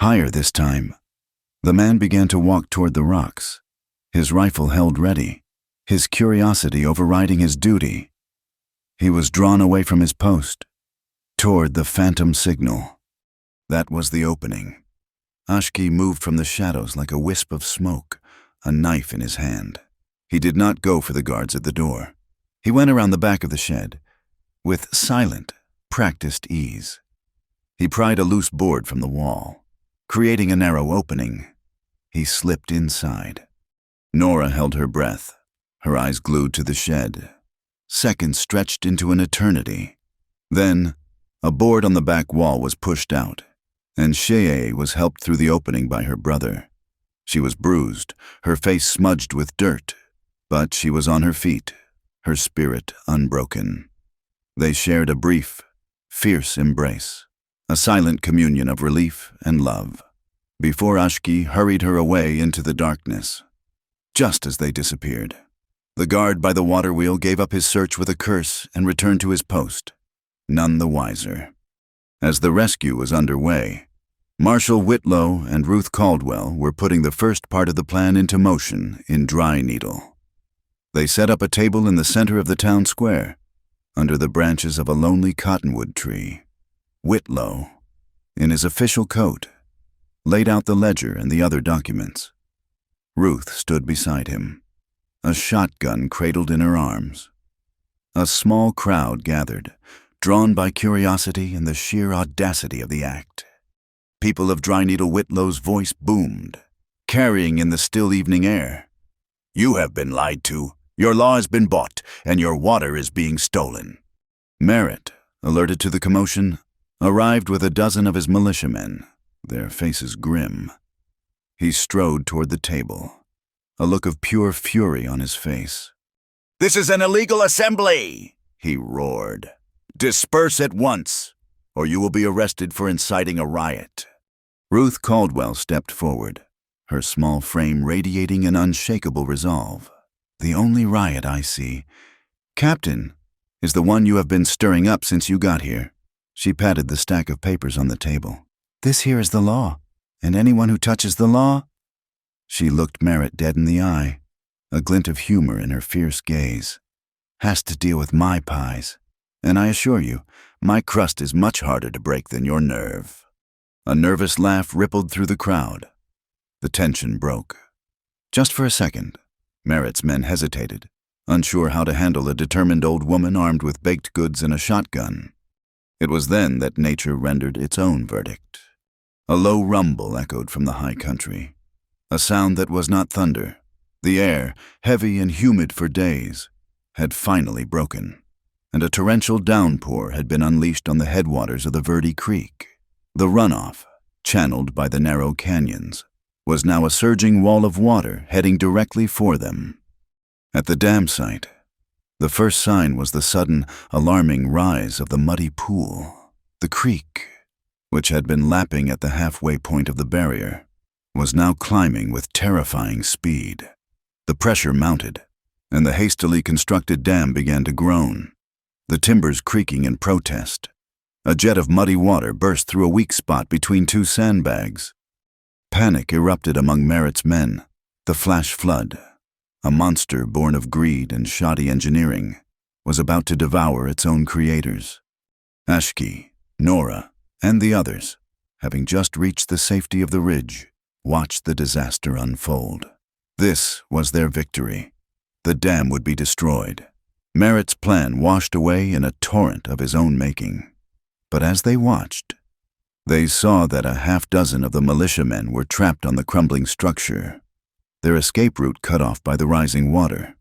higher this time. The man began to walk toward the rocks, his rifle held ready, his curiosity overriding his duty. He was drawn away from his post, toward the phantom signal. That was the opening. Ashki moved from the shadows like a wisp of smoke, a knife in his hand. He did not go for the guards at the door. He went around the back of the shed, with silent, practiced ease. He pried a loose board from the wall, creating a narrow opening. He slipped inside. Nora held her breath, her eyes glued to the shed. Seconds stretched into an eternity. Then, a board on the back wall was pushed out, and Shea was helped through the opening by her brother. She was bruised, her face smudged with dirt, but she was on her feet, her spirit unbroken. They shared a brief, fierce embrace, a silent communion of relief and love, before Ashki hurried her away into the darkness. Just as they disappeared, the guard by the water wheel gave up his search with a curse and returned to his post, none the wiser. As the rescue was underway, Marshal Whitlow and Ruth Caldwell were putting the first part of the plan into motion in Dry Needle. They set up a table in the center of the town square, under the branches of a lonely cottonwood tree. Whitlow, in his official coat, laid out the ledger and the other documents. Ruth stood beside him, a shotgun cradled in her arms. A small crowd gathered, drawn by curiosity and the sheer audacity of the act. People of Dry Needle, Whitlow's voice boomed, carrying in the still evening air. "You have been lied to, your law has been bought, and your water is being stolen." Merritt, alerted to the commotion, arrived with a dozen of his militiamen, their faces grim. He strode toward the table, a look of pure fury on his face. "This is an illegal assembly!" he roared. "Disperse at once, or you will be arrested for inciting a riot." Ruth Caldwell stepped forward, her small frame radiating an unshakable resolve. "The only riot I see, Captain, is the one you have been stirring up since you got here." She patted the stack of papers on the table. "This here is the law, and anyone who touches the law—" She looked Merritt dead in the eye, a glint of humor in her fierce gaze. "Has to deal with my pies, and I assure you, my crust is much harder to break than your nerve." A nervous laugh rippled through the crowd. The tension broke. Just for a second, Merritt's men hesitated, unsure how to handle a determined old woman armed with baked goods and a shotgun. It was then that nature rendered its own verdict. A low rumble echoed from the high country, a sound that was not thunder. The air, heavy and humid for days, had finally broken. and a torrential downpour had been unleashed on the headwaters of the Verde Creek. The runoff, channeled by the narrow canyons, was now a surging wall of water heading directly for them. At the dam site, the first sign was the sudden, alarming rise of the muddy pool. The creek, which had been lapping at the halfway point of the barrier, was now climbing with terrifying speed. The pressure mounted, and the hastily constructed dam began to groan, the timbers creaking in protest. A jet of muddy water burst through a weak spot between two sandbags. Panic erupted among Merritt's men. The flash flood, a monster born of greed and shoddy engineering, was about to devour its own creators. Ashki, Nora, and the others, having just reached the safety of the ridge, watched the disaster unfold. This was their victory. The dam would be destroyed. Merritt's plan washed away in a torrent of his own making. But as they watched, they saw that a half-dozen of the militiamen were trapped on the crumbling structure, their escape route cut off by the rising water.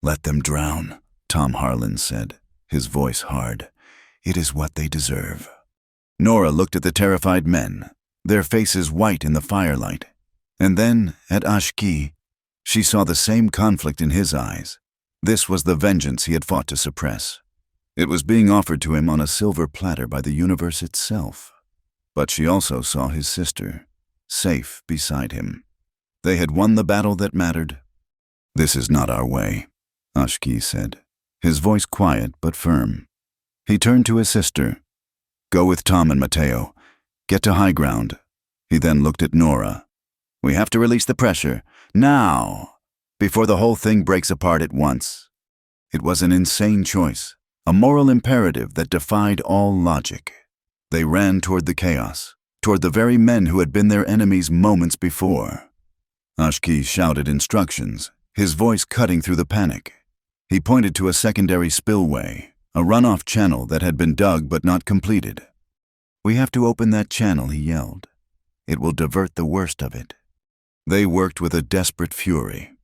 "Let them drown," Tom Harlan said, his voice hard. "It is what they deserve." Nora looked at the terrified men, their faces white in the firelight, and then at Ashki. She saw the same conflict in his eyes. This was the vengeance he had fought to suppress. It was being offered to him on a silver platter by the universe itself. But she also saw his sister, safe beside him. They had won the battle that mattered. "This is not our way," Ashki said, his voice quiet but firm. He turned to his sister. "Go with Tom and Mateo. Get to high ground." He then looked at Nora. "We have to release the pressure, now, before the whole thing breaks apart at once." It was an insane choice, a moral imperative that defied all logic. They ran toward the chaos, toward the very men who had been their enemies moments before. Ashki shouted instructions, his voice cutting through the panic. He pointed to a secondary spillway, a runoff channel that had been dug but not completed. "We have to open that channel," he yelled. "It will divert the worst of it." They worked with a desperate fury.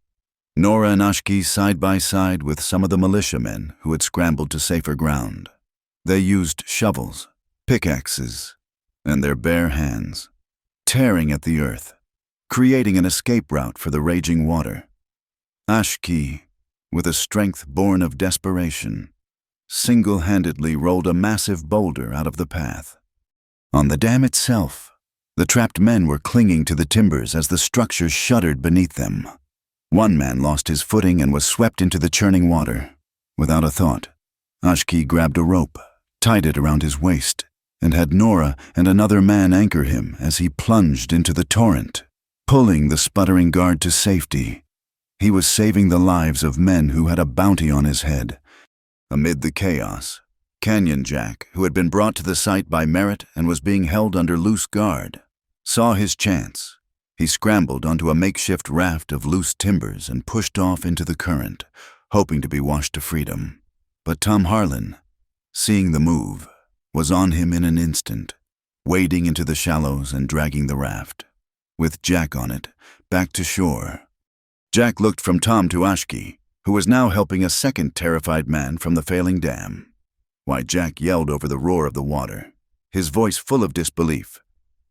Nora and Ashki side by side with some of the militiamen who had scrambled to safer ground. They used shovels, pickaxes, and their bare hands, tearing at the earth, creating an escape route for the raging water. Ashki, with a strength born of desperation, single-handedly rolled a massive boulder out of the path. On the dam itself, the trapped men were clinging to the timbers as the structure shuddered beneath them. One man lost his footing and was swept into the churning water. Without a thought, Ashki grabbed a rope, tied it around his waist, and had Nora and another man anchor him as he plunged into the torrent, pulling the sputtering guard to safety. He was saving the lives of men who had a bounty on his head. Amid the chaos, Canyon Jack, who had been brought to the site by Merritt and was being held under loose guard, saw his chance. He scrambled onto a makeshift raft of loose timbers and pushed off into the current, hoping to be washed to freedom. But Tom Harlan, seeing the move, was on him in an instant, wading into the shallows and dragging the raft, with Jack on it, back to shore. Jack looked from Tom to Ashki, who was now helping a second terrified man from the failing dam. Why, Jack yelled over the roar of the water, his voice full of disbelief.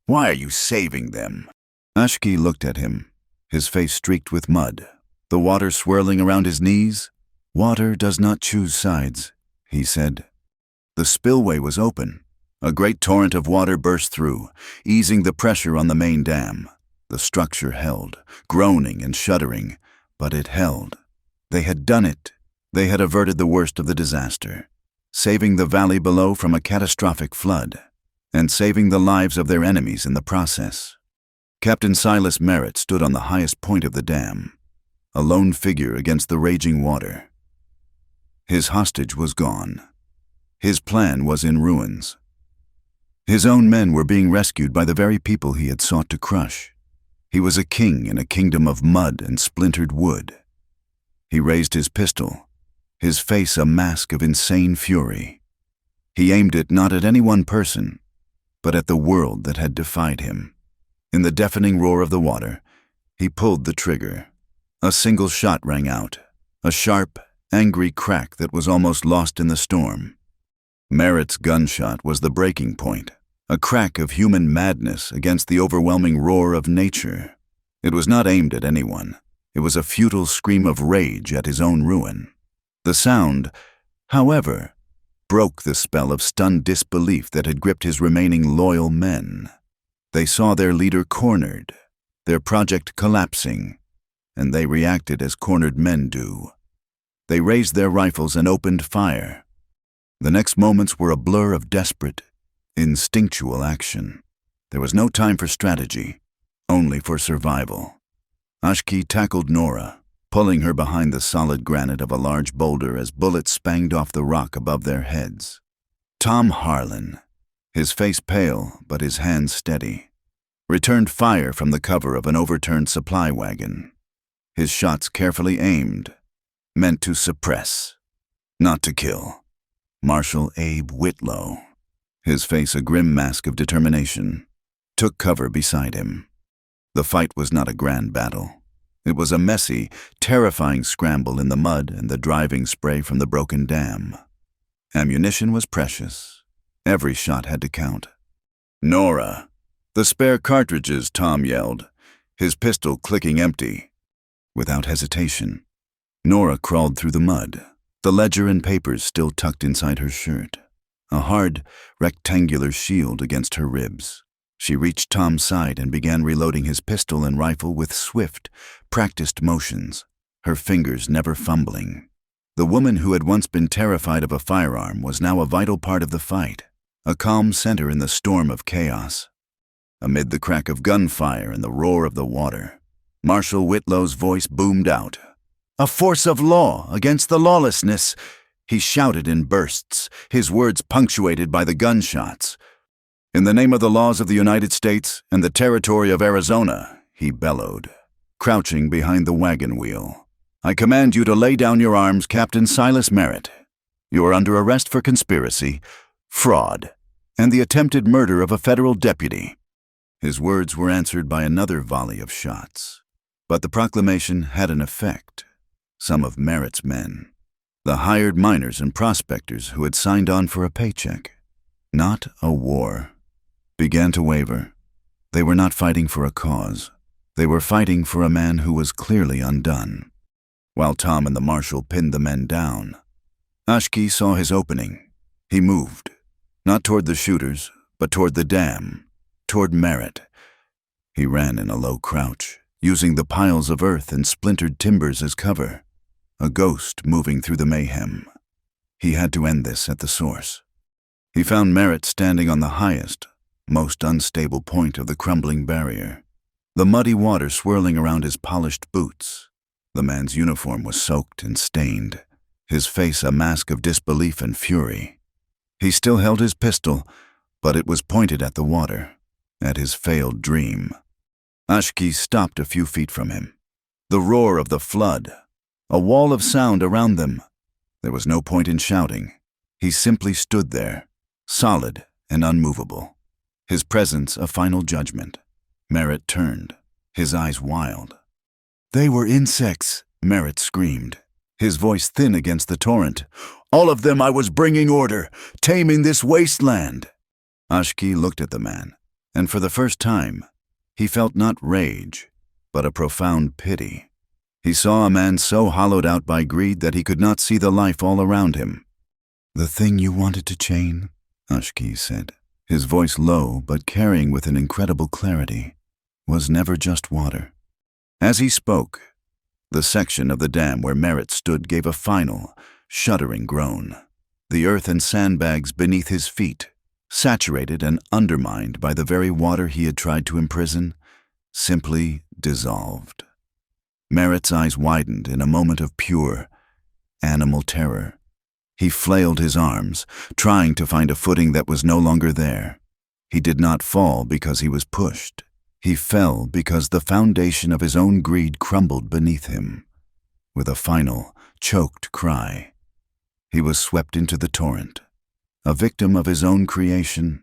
"Why are you saving them?" Ashki looked at him, his face streaked with mud, the water swirling around his knees. "Water does not choose sides," he said. The spillway was open. A great torrent of water burst through, easing the pressure on the main dam. The structure held, groaning and shuddering, but it held. They had done it. They had averted the worst of the disaster, saving the valley below from a catastrophic flood, and saving the lives of their enemies in the process. Captain Silas Merritt stood on the highest point of the dam, a lone figure against the raging water. His hostage was gone. His plan was in ruins. His own men were being rescued by the very people he had sought to crush. He was a king in a kingdom of mud and splintered wood. He raised his pistol, his face a mask of insane fury. He aimed it not at any one person, but at the world that had defied him. In the deafening roar of the water, he pulled the trigger. A single shot rang out, a sharp angry crack that was almost lost in the storm. Merritt's gunshot was the breaking point, a crack of human madness against the overwhelming roar of nature. It was not aimed at anyone. It was a futile scream of rage at his own ruin. The sound, however, broke the spell of stunned disbelief that had gripped his remaining loyal men. They saw their leader cornered, their project collapsing, and they reacted as cornered men do. They raised their rifles and opened fire. The next moments were a blur of desperate, instinctual action. There was no time for strategy, only for survival. Ashki tackled Nora, pulling her behind the solid granite of a large boulder as bullets spanged off the rock above their heads. Tom Harlan, his face pale but his hands steady, returned fire from the cover of an overturned supply wagon. His shots carefully aimed, meant to suppress, not to kill. Marshal Abe Whitlow, his face a grim mask of determination, took cover beside him. The fight was not a grand battle. It was a messy, terrifying scramble in the mud and the driving spray from the broken dam. Ammunition was precious. Every shot had to count. "Nora!" "The spare cartridges," Tom yelled, his pistol clicking empty. Without hesitation, Nora crawled through the mud, the ledger and papers still tucked inside her shirt, a hard, rectangular shield against her ribs. She reached Tom's side and began reloading his pistol and rifle with swift, practiced motions, her fingers never fumbling. The woman who had once been terrified of a firearm was now a vital part of the fight, a calm center in the storm of chaos. Amid the crack of gunfire and the roar of the water, Marshal Whitlow's voice boomed out. "A force of law against the lawlessness," he shouted in bursts, his words punctuated by the gunshots. "In the name of the laws of the United States and the territory of Arizona," he bellowed, crouching behind the wagon wheel, "I command you to lay down your arms, Captain Silas Merritt. You are under arrest for conspiracy, fraud, and the attempted murder of a federal deputy." His words were answered by another volley of shots. But the proclamation had an effect. Some of Merritt's men, the hired miners and prospectors who had signed on for a paycheck, not a war, began to waver. They were not fighting for a cause. They were fighting for a man who was clearly undone. While Tom and the marshal pinned the men down, Ashki saw his opening. He moved, not toward the shooters, but toward the dam, toward Merritt. He ran in a low crouch, using the piles of earth and splintered timbers as cover, a ghost moving through the mayhem. He had to end this at the source. He found Merritt standing on the highest, most unstable point of the crumbling barrier, the muddy water swirling around his polished boots. The man's uniform was soaked and stained, his face a mask of disbelief and fury. He still held his pistol, but it was pointed at the water, at his failed dream. Ashki stopped a few feet from him. The roar of the flood, a wall of sound around them. There was no point in shouting. He simply stood there, solid and unmovable, his presence a final judgment. Merritt turned, his eyes wild. "They were insects," Merritt screamed, his voice thin against the torrent. "All of them. I was bringing order, taming this wasteland." Ashki looked at the man, and for the first time, he felt not rage, but a profound pity. He saw a man so hollowed out by greed that he could not see the life all around him. "The thing you wanted to chain," Ashki said, his voice low but carrying with an incredible clarity, "was never just water." As he spoke, the section of the dam where Merritt stood gave a final, shuddering groan. The earth and sandbags beneath his feet, saturated and undermined by the very water he had tried to imprison, simply dissolved. Merritt's eyes widened in a moment of pure, animal terror. He flailed his arms, trying to find a footing that was no longer there. He did not fall because he was pushed. He fell because the foundation of his own greed crumbled beneath him. With a final, choked cry, he was swept into the torrent, a victim of his own creation.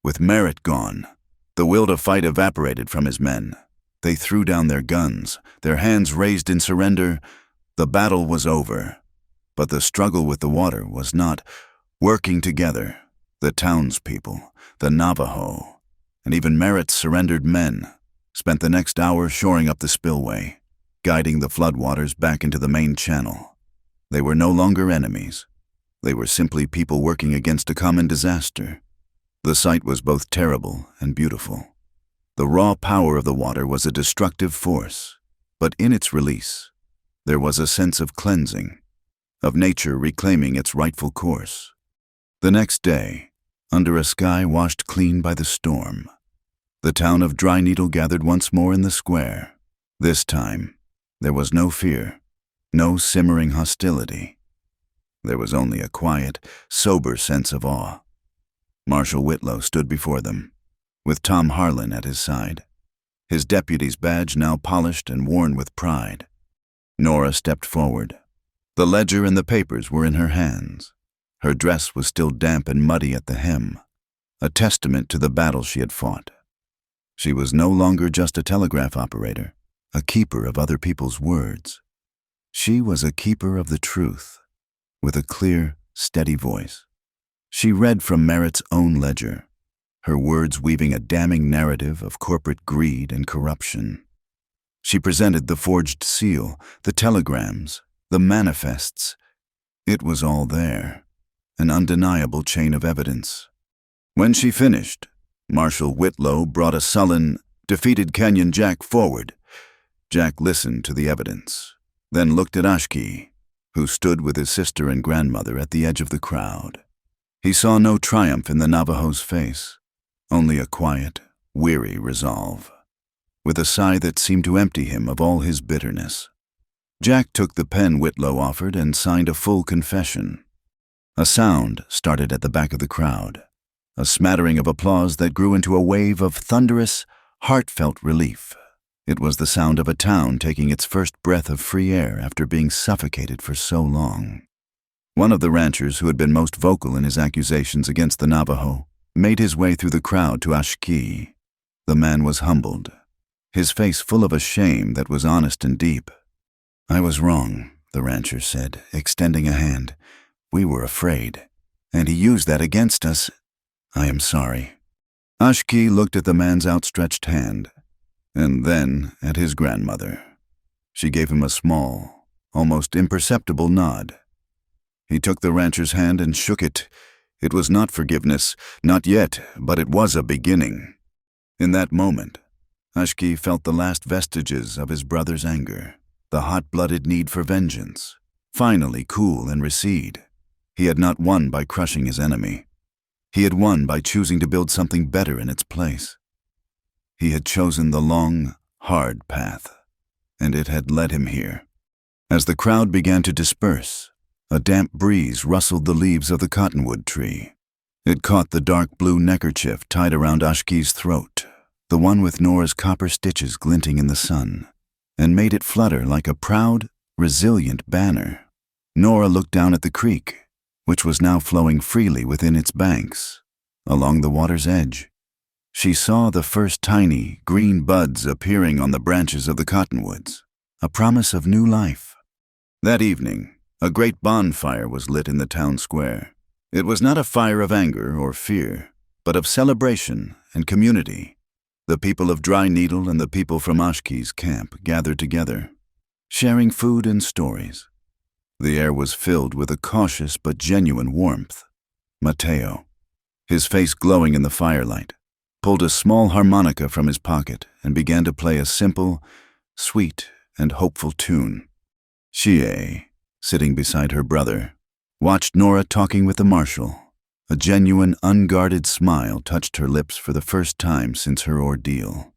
With Merritt gone, the will to fight evaporated from his men. They threw down their guns, their hands raised in surrender. The battle was over. But the struggle with the water was not. Working together, the townspeople, the Navajo, and even Merritt's surrendered men spent the next hour shoring up the spillway, guiding the floodwaters back into the main channel. They were no longer enemies. They were simply people working against a common disaster. The sight was both terrible and beautiful. The raw power of the water was a destructive force, but in its release, there was a sense of cleansing, of nature reclaiming its rightful course. The next day, under a sky washed clean by the storm, the town of Dry Needle gathered once more in the square. This time, there was no fear, no simmering hostility. There was only a quiet, sober sense of awe. Marshal Whitlow stood before them, with Tom Harlan at his side, his deputy's badge now polished and worn with pride. Nora stepped forward. The ledger and the papers were in her hands. Her dress was still damp and muddy at the hem, a testament to the battle she had fought. She was no longer just a telegraph operator, a keeper of other people's words. She was a keeper of the truth, with a clear, steady voice. She read from Merritt's own ledger, her words weaving a damning narrative of corporate greed and corruption. She presented the forged seal, the telegrams, the manifests. It was all there, an undeniable chain of evidence. When she finished, Marshal Whitlow brought a sullen, defeated Kenyan Jack forward. Jack listened to the evidence, then looked at Ashki, who stood with his sister and grandmother at the edge of the crowd. He saw no triumph in the Navajo's face, only a quiet, weary resolve, with a sigh that seemed to empty him of all his bitterness. Jack took the pen Whitlow offered and signed a full confession. A sound started at the back of the crowd, a smattering of applause that grew into a wave of thunderous, heartfelt relief. It was the sound of a town taking its first breath of free air after being suffocated for so long. One of the ranchers who had been most vocal in his accusations against the Navajo made his way through the crowd to Ashki. The man was humbled, his face full of a shame that was honest and deep. "I was wrong," the rancher said, extending a hand. "We were afraid, and he used that against us. I am sorry." Ashki looked at the man's outstretched hand, and then at his grandmother. She gave him a small, almost imperceptible nod. He took the rancher's hand and shook it. It was not forgiveness, not yet, but it was a beginning. In that moment, Ashki felt the last vestiges of his brother's anger, the hot-blooded need for vengeance, finally cool and recede. He had not won by crushing his enemy. He had won by choosing to build something better in its place. He had chosen the long, hard path, and it had led him here. As the crowd began to disperse, a damp breeze rustled the leaves of the cottonwood tree. It caught the dark blue neckerchief tied around Ashki's throat, the one with Nora's copper stitches glinting in the sun, and made it flutter like a proud, resilient banner. Nora looked down at the creek, which was now flowing freely within its banks, along the water's edge. She saw the first tiny, green buds appearing on the branches of the cottonwoods, a promise of new life. That evening, a great bonfire was lit in the town square. It was not a fire of anger or fear, but of celebration and community. The people of Dry Needle and the people from Ashki's camp gathered together, sharing food and stories. The air was filled with a cautious but genuine warmth. Mateo, his face glowing in the firelight, pulled a small harmonica from his pocket and began to play a simple, sweet, and hopeful tune. Chie, sitting beside her brother, watched Nora talking with the marshal. A genuine, unguarded smile touched her lips for the first time since her ordeal.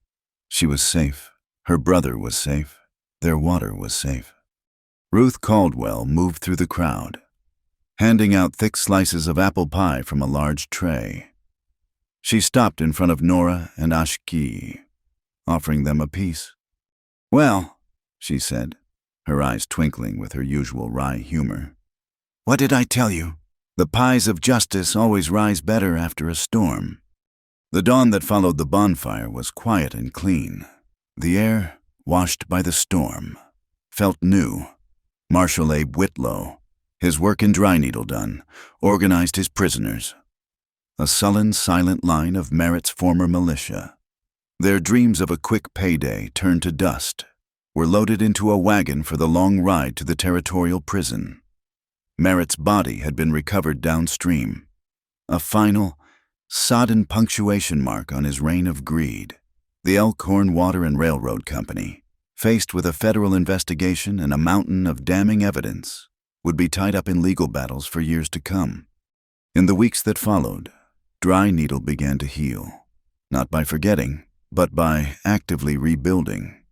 She was safe. Her brother was safe. Their water was safe. Ruth Caldwell moved through the crowd, handing out thick slices of apple pie from a large tray. She stopped in front of Nora and Ashki, offering them a piece. "Well," she said, her eyes twinkling with her usual wry humor, "what did I tell you? The pies of justice always rise better after a storm." The dawn that followed the bonfire was quiet and clean. The air, washed by the storm, felt new. Marshal Abe Whitlow, His work in dry needle done, organized his prisoners. A sullen, silent line of Merritt's former militia. Their dreams of a quick payday turned to dust, were loaded into a wagon for the long ride to the territorial prison. Merritt's body had been recovered downstream, a final, sodden punctuation mark on his reign of greed. The Elkhorn Water and Railroad Company, faced with a federal investigation and a mountain of damning evidence, would be tied up in legal battles for years to come. In the weeks that followed, Dry Needle began to heal, not by forgetting, but by actively rebuilding.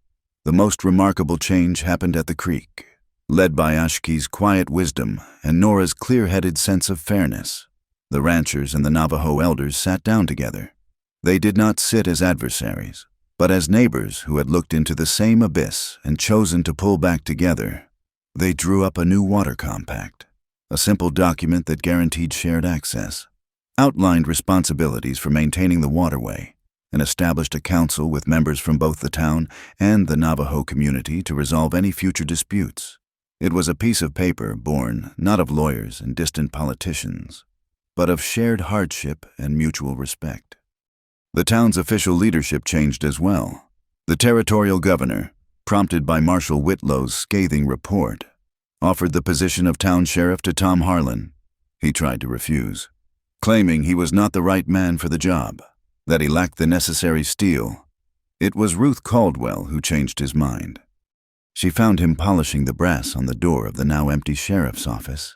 The most remarkable change happened at the creek. Led by Ashke's quiet wisdom and Nora's clear-headed sense of fairness, the ranchers and the Navajo elders sat down together. They did not sit as adversaries, but as neighbors who had looked into the same abyss and chosen to pull back together. They drew up a new water compact, a simple document that guaranteed shared access, outlined responsibilities for maintaining the waterway, and established a council with members from both the town and the Navajo community to resolve any future disputes. It was a piece of paper born not of lawyers and distant politicians, but of shared hardship and mutual respect. The town's official leadership changed as well. The territorial governor, prompted by Marshal Whitlow's scathing report, offered the position of town sheriff to Tom Harlan. He tried to refuse, claiming he was not the right man for the job, that he lacked the necessary steel. It was Ruth Caldwell who changed his mind. She found him polishing the brass on the door of the now empty sheriff's office.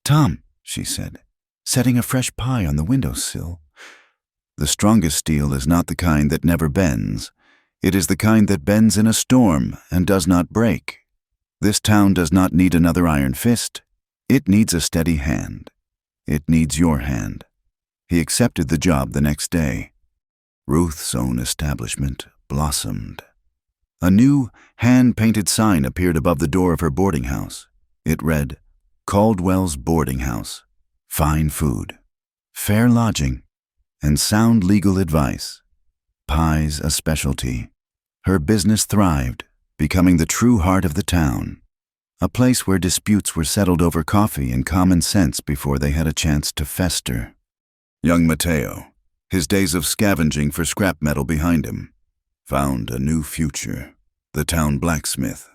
"Tom," she said, "setting a fresh pie on the windowsill. The strongest steel is not the kind that never bends. It is the kind that bends in a storm and does not break. This town does not need another iron fist. It needs a steady hand. It needs your hand." He accepted the job the next day. Ruth's own establishment blossomed. A new, hand-painted sign appeared above the door of her boarding house. It read, "Caldwell's Boarding House. Fine food, fair lodging, and sound legal advice. Pies a specialty." Her business thrived, becoming the true heart of the town, a place where disputes were settled over coffee and common sense before they had a chance to fester. Young Mateo, his days of scavenging for scrap metal behind him, found a new future. The town blacksmith,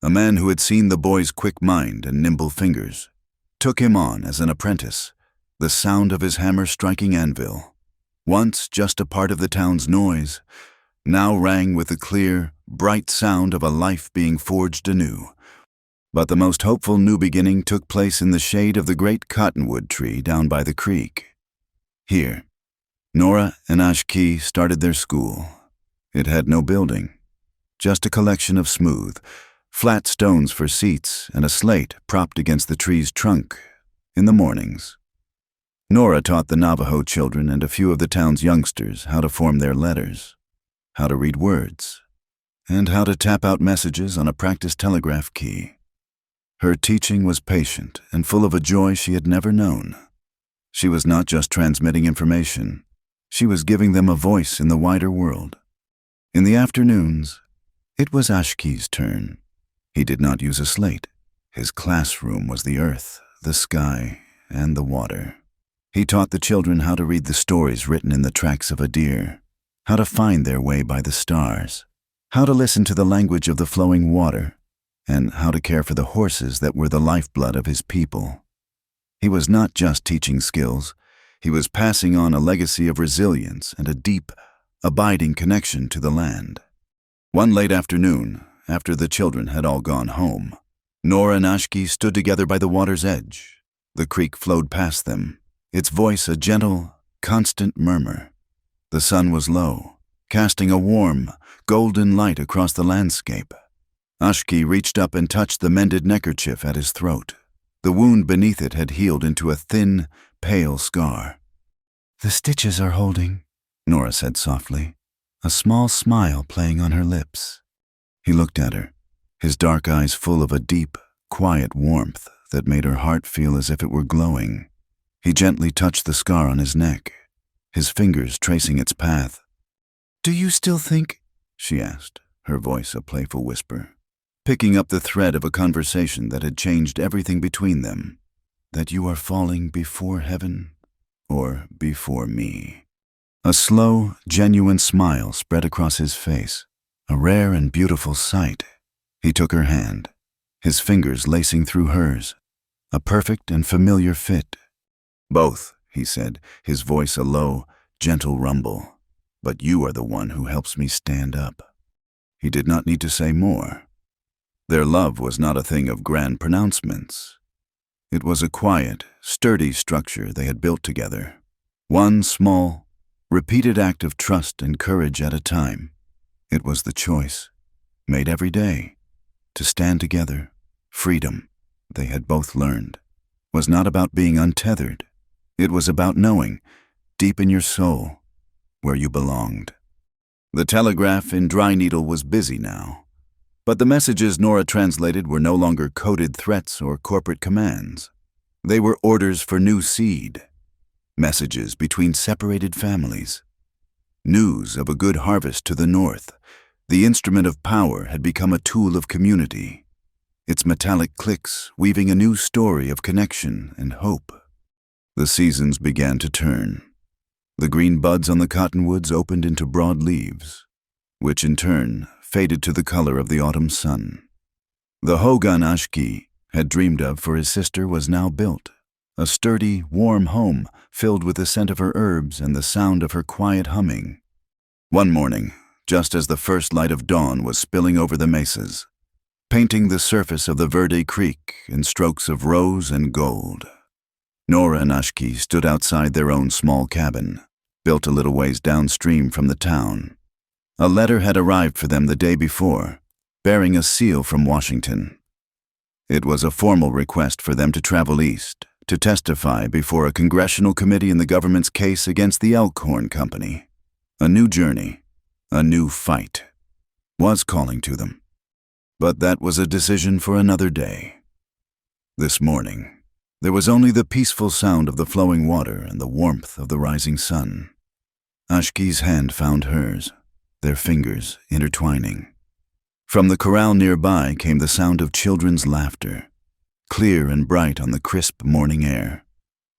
a man who had seen the boy's quick mind and nimble fingers, took him on as an apprentice, the sound of his hammer striking anvil, once just a part of the town's noise, now rang with the clear, bright sound of a life being forged anew. But the most hopeful new beginning took place in the shade of the great cottonwood tree down by the creek. Here, Nora and Ashke started their school. It had no building, just a collection of smooth, flat stones for seats and a slate propped against the tree's trunk. In the mornings, Nora taught the Navajo children and a few of the town's youngsters how to form their letters, how to read words, and how to tap out messages on a practice telegraph key. Her teaching was patient and full of a joy she had never known. She was not just transmitting information, she was giving them a voice in the wider world. In the afternoons, it was Ashke's turn. He did not use a slate. His classroom was the earth, the sky, and the water. He taught the children how to read the stories written in the tracks of a deer, how to find their way by the stars, how to listen to the language of the flowing water, and how to care for the horses that were the lifeblood of his people. He was not just teaching skills, he was passing on a legacy of resilience and a deep, abiding connection to the land. One late afternoon, after the children had all gone home, Nora and Ashke stood together by the water's edge. The creek flowed past them, its voice a gentle, constant murmur. The sun was low, casting a warm, golden light across the landscape. Ashke reached up and touched the mended neckerchief at his throat. The wound beneath it had healed into a thin, pale scar. "The stitches are holding," Nora said softly, a small smile playing on her lips. He looked at her, his dark eyes full of a deep, quiet warmth that made her heart feel as if it were glowing. He gently touched the scar on his neck, his fingers tracing its path. "Do you still think?" she asked, her voice a playful whisper, picking up the thread of a conversation that had changed everything between them. that you are falling before heaven or before me?" A slow, genuine smile spread across his face, a rare and beautiful sight. He took her hand, his fingers lacing through hers, a perfect and familiar fit. "Both," he said, his voice a low, gentle rumble. "But you are the one who helps me stand up." He did not need to say more. Their love was not a thing of grand pronouncements. It was a quiet, sturdy structure they had built together. One small, repeated act of trust and courage at a time. It was the choice, made every day, to stand together. Freedom, they had both learned, was not about being untethered. It was about knowing, deep in your soul, where you belonged. The telegraph in Dry Needle was busy now, but the messages Nora translated were no longer coded threats or corporate commands. They were orders for new seed, messages between separated families. News of a good harvest to the north. The instrument of power had become a tool of community, its metallic clicks weaving a new story of connection and hope. The seasons began to turn. The green buds on the cottonwoods opened into broad leaves, which in turn faded to the color of the autumn sun. The hogan Ashki had dreamed of for his sister was now built, a sturdy, warm home filled with the scent of her herbs and the sound of her quiet humming. One morning, just as the first light of dawn was spilling over the mesas, painting the surface of the Verde Creek in strokes of rose and gold, Nora and Ashki stood outside their own small cabin, built a little ways downstream from the town. A letter had arrived for them the day before, bearing a seal from Washington. It was a formal request for them to travel east, to testify before a congressional committee in the government's case against the Elkhorn Company. A new journey, a new fight, was calling to them. But that was a decision for another day. This morning, there was only the peaceful sound of the flowing water and the warmth of the rising sun. Ashki's hand found hers, their fingers intertwining. From the corral nearby came the sound of children's laughter, clear and bright on the crisp morning air,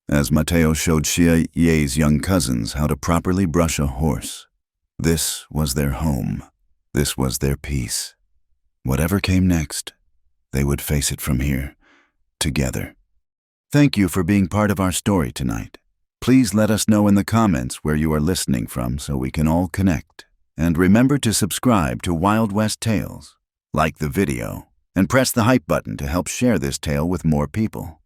as Mateo showed Shia Ye's young cousins how to properly brush a horse. This was their home. This was their peace. Whatever came next, they would face it from here, together. Thank you for being part of our story tonight. Please let us know in the comments where you are listening from so we can all connect. And remember to subscribe to Wild West Tales, like the video, and press the hype button to help share this tale with more people.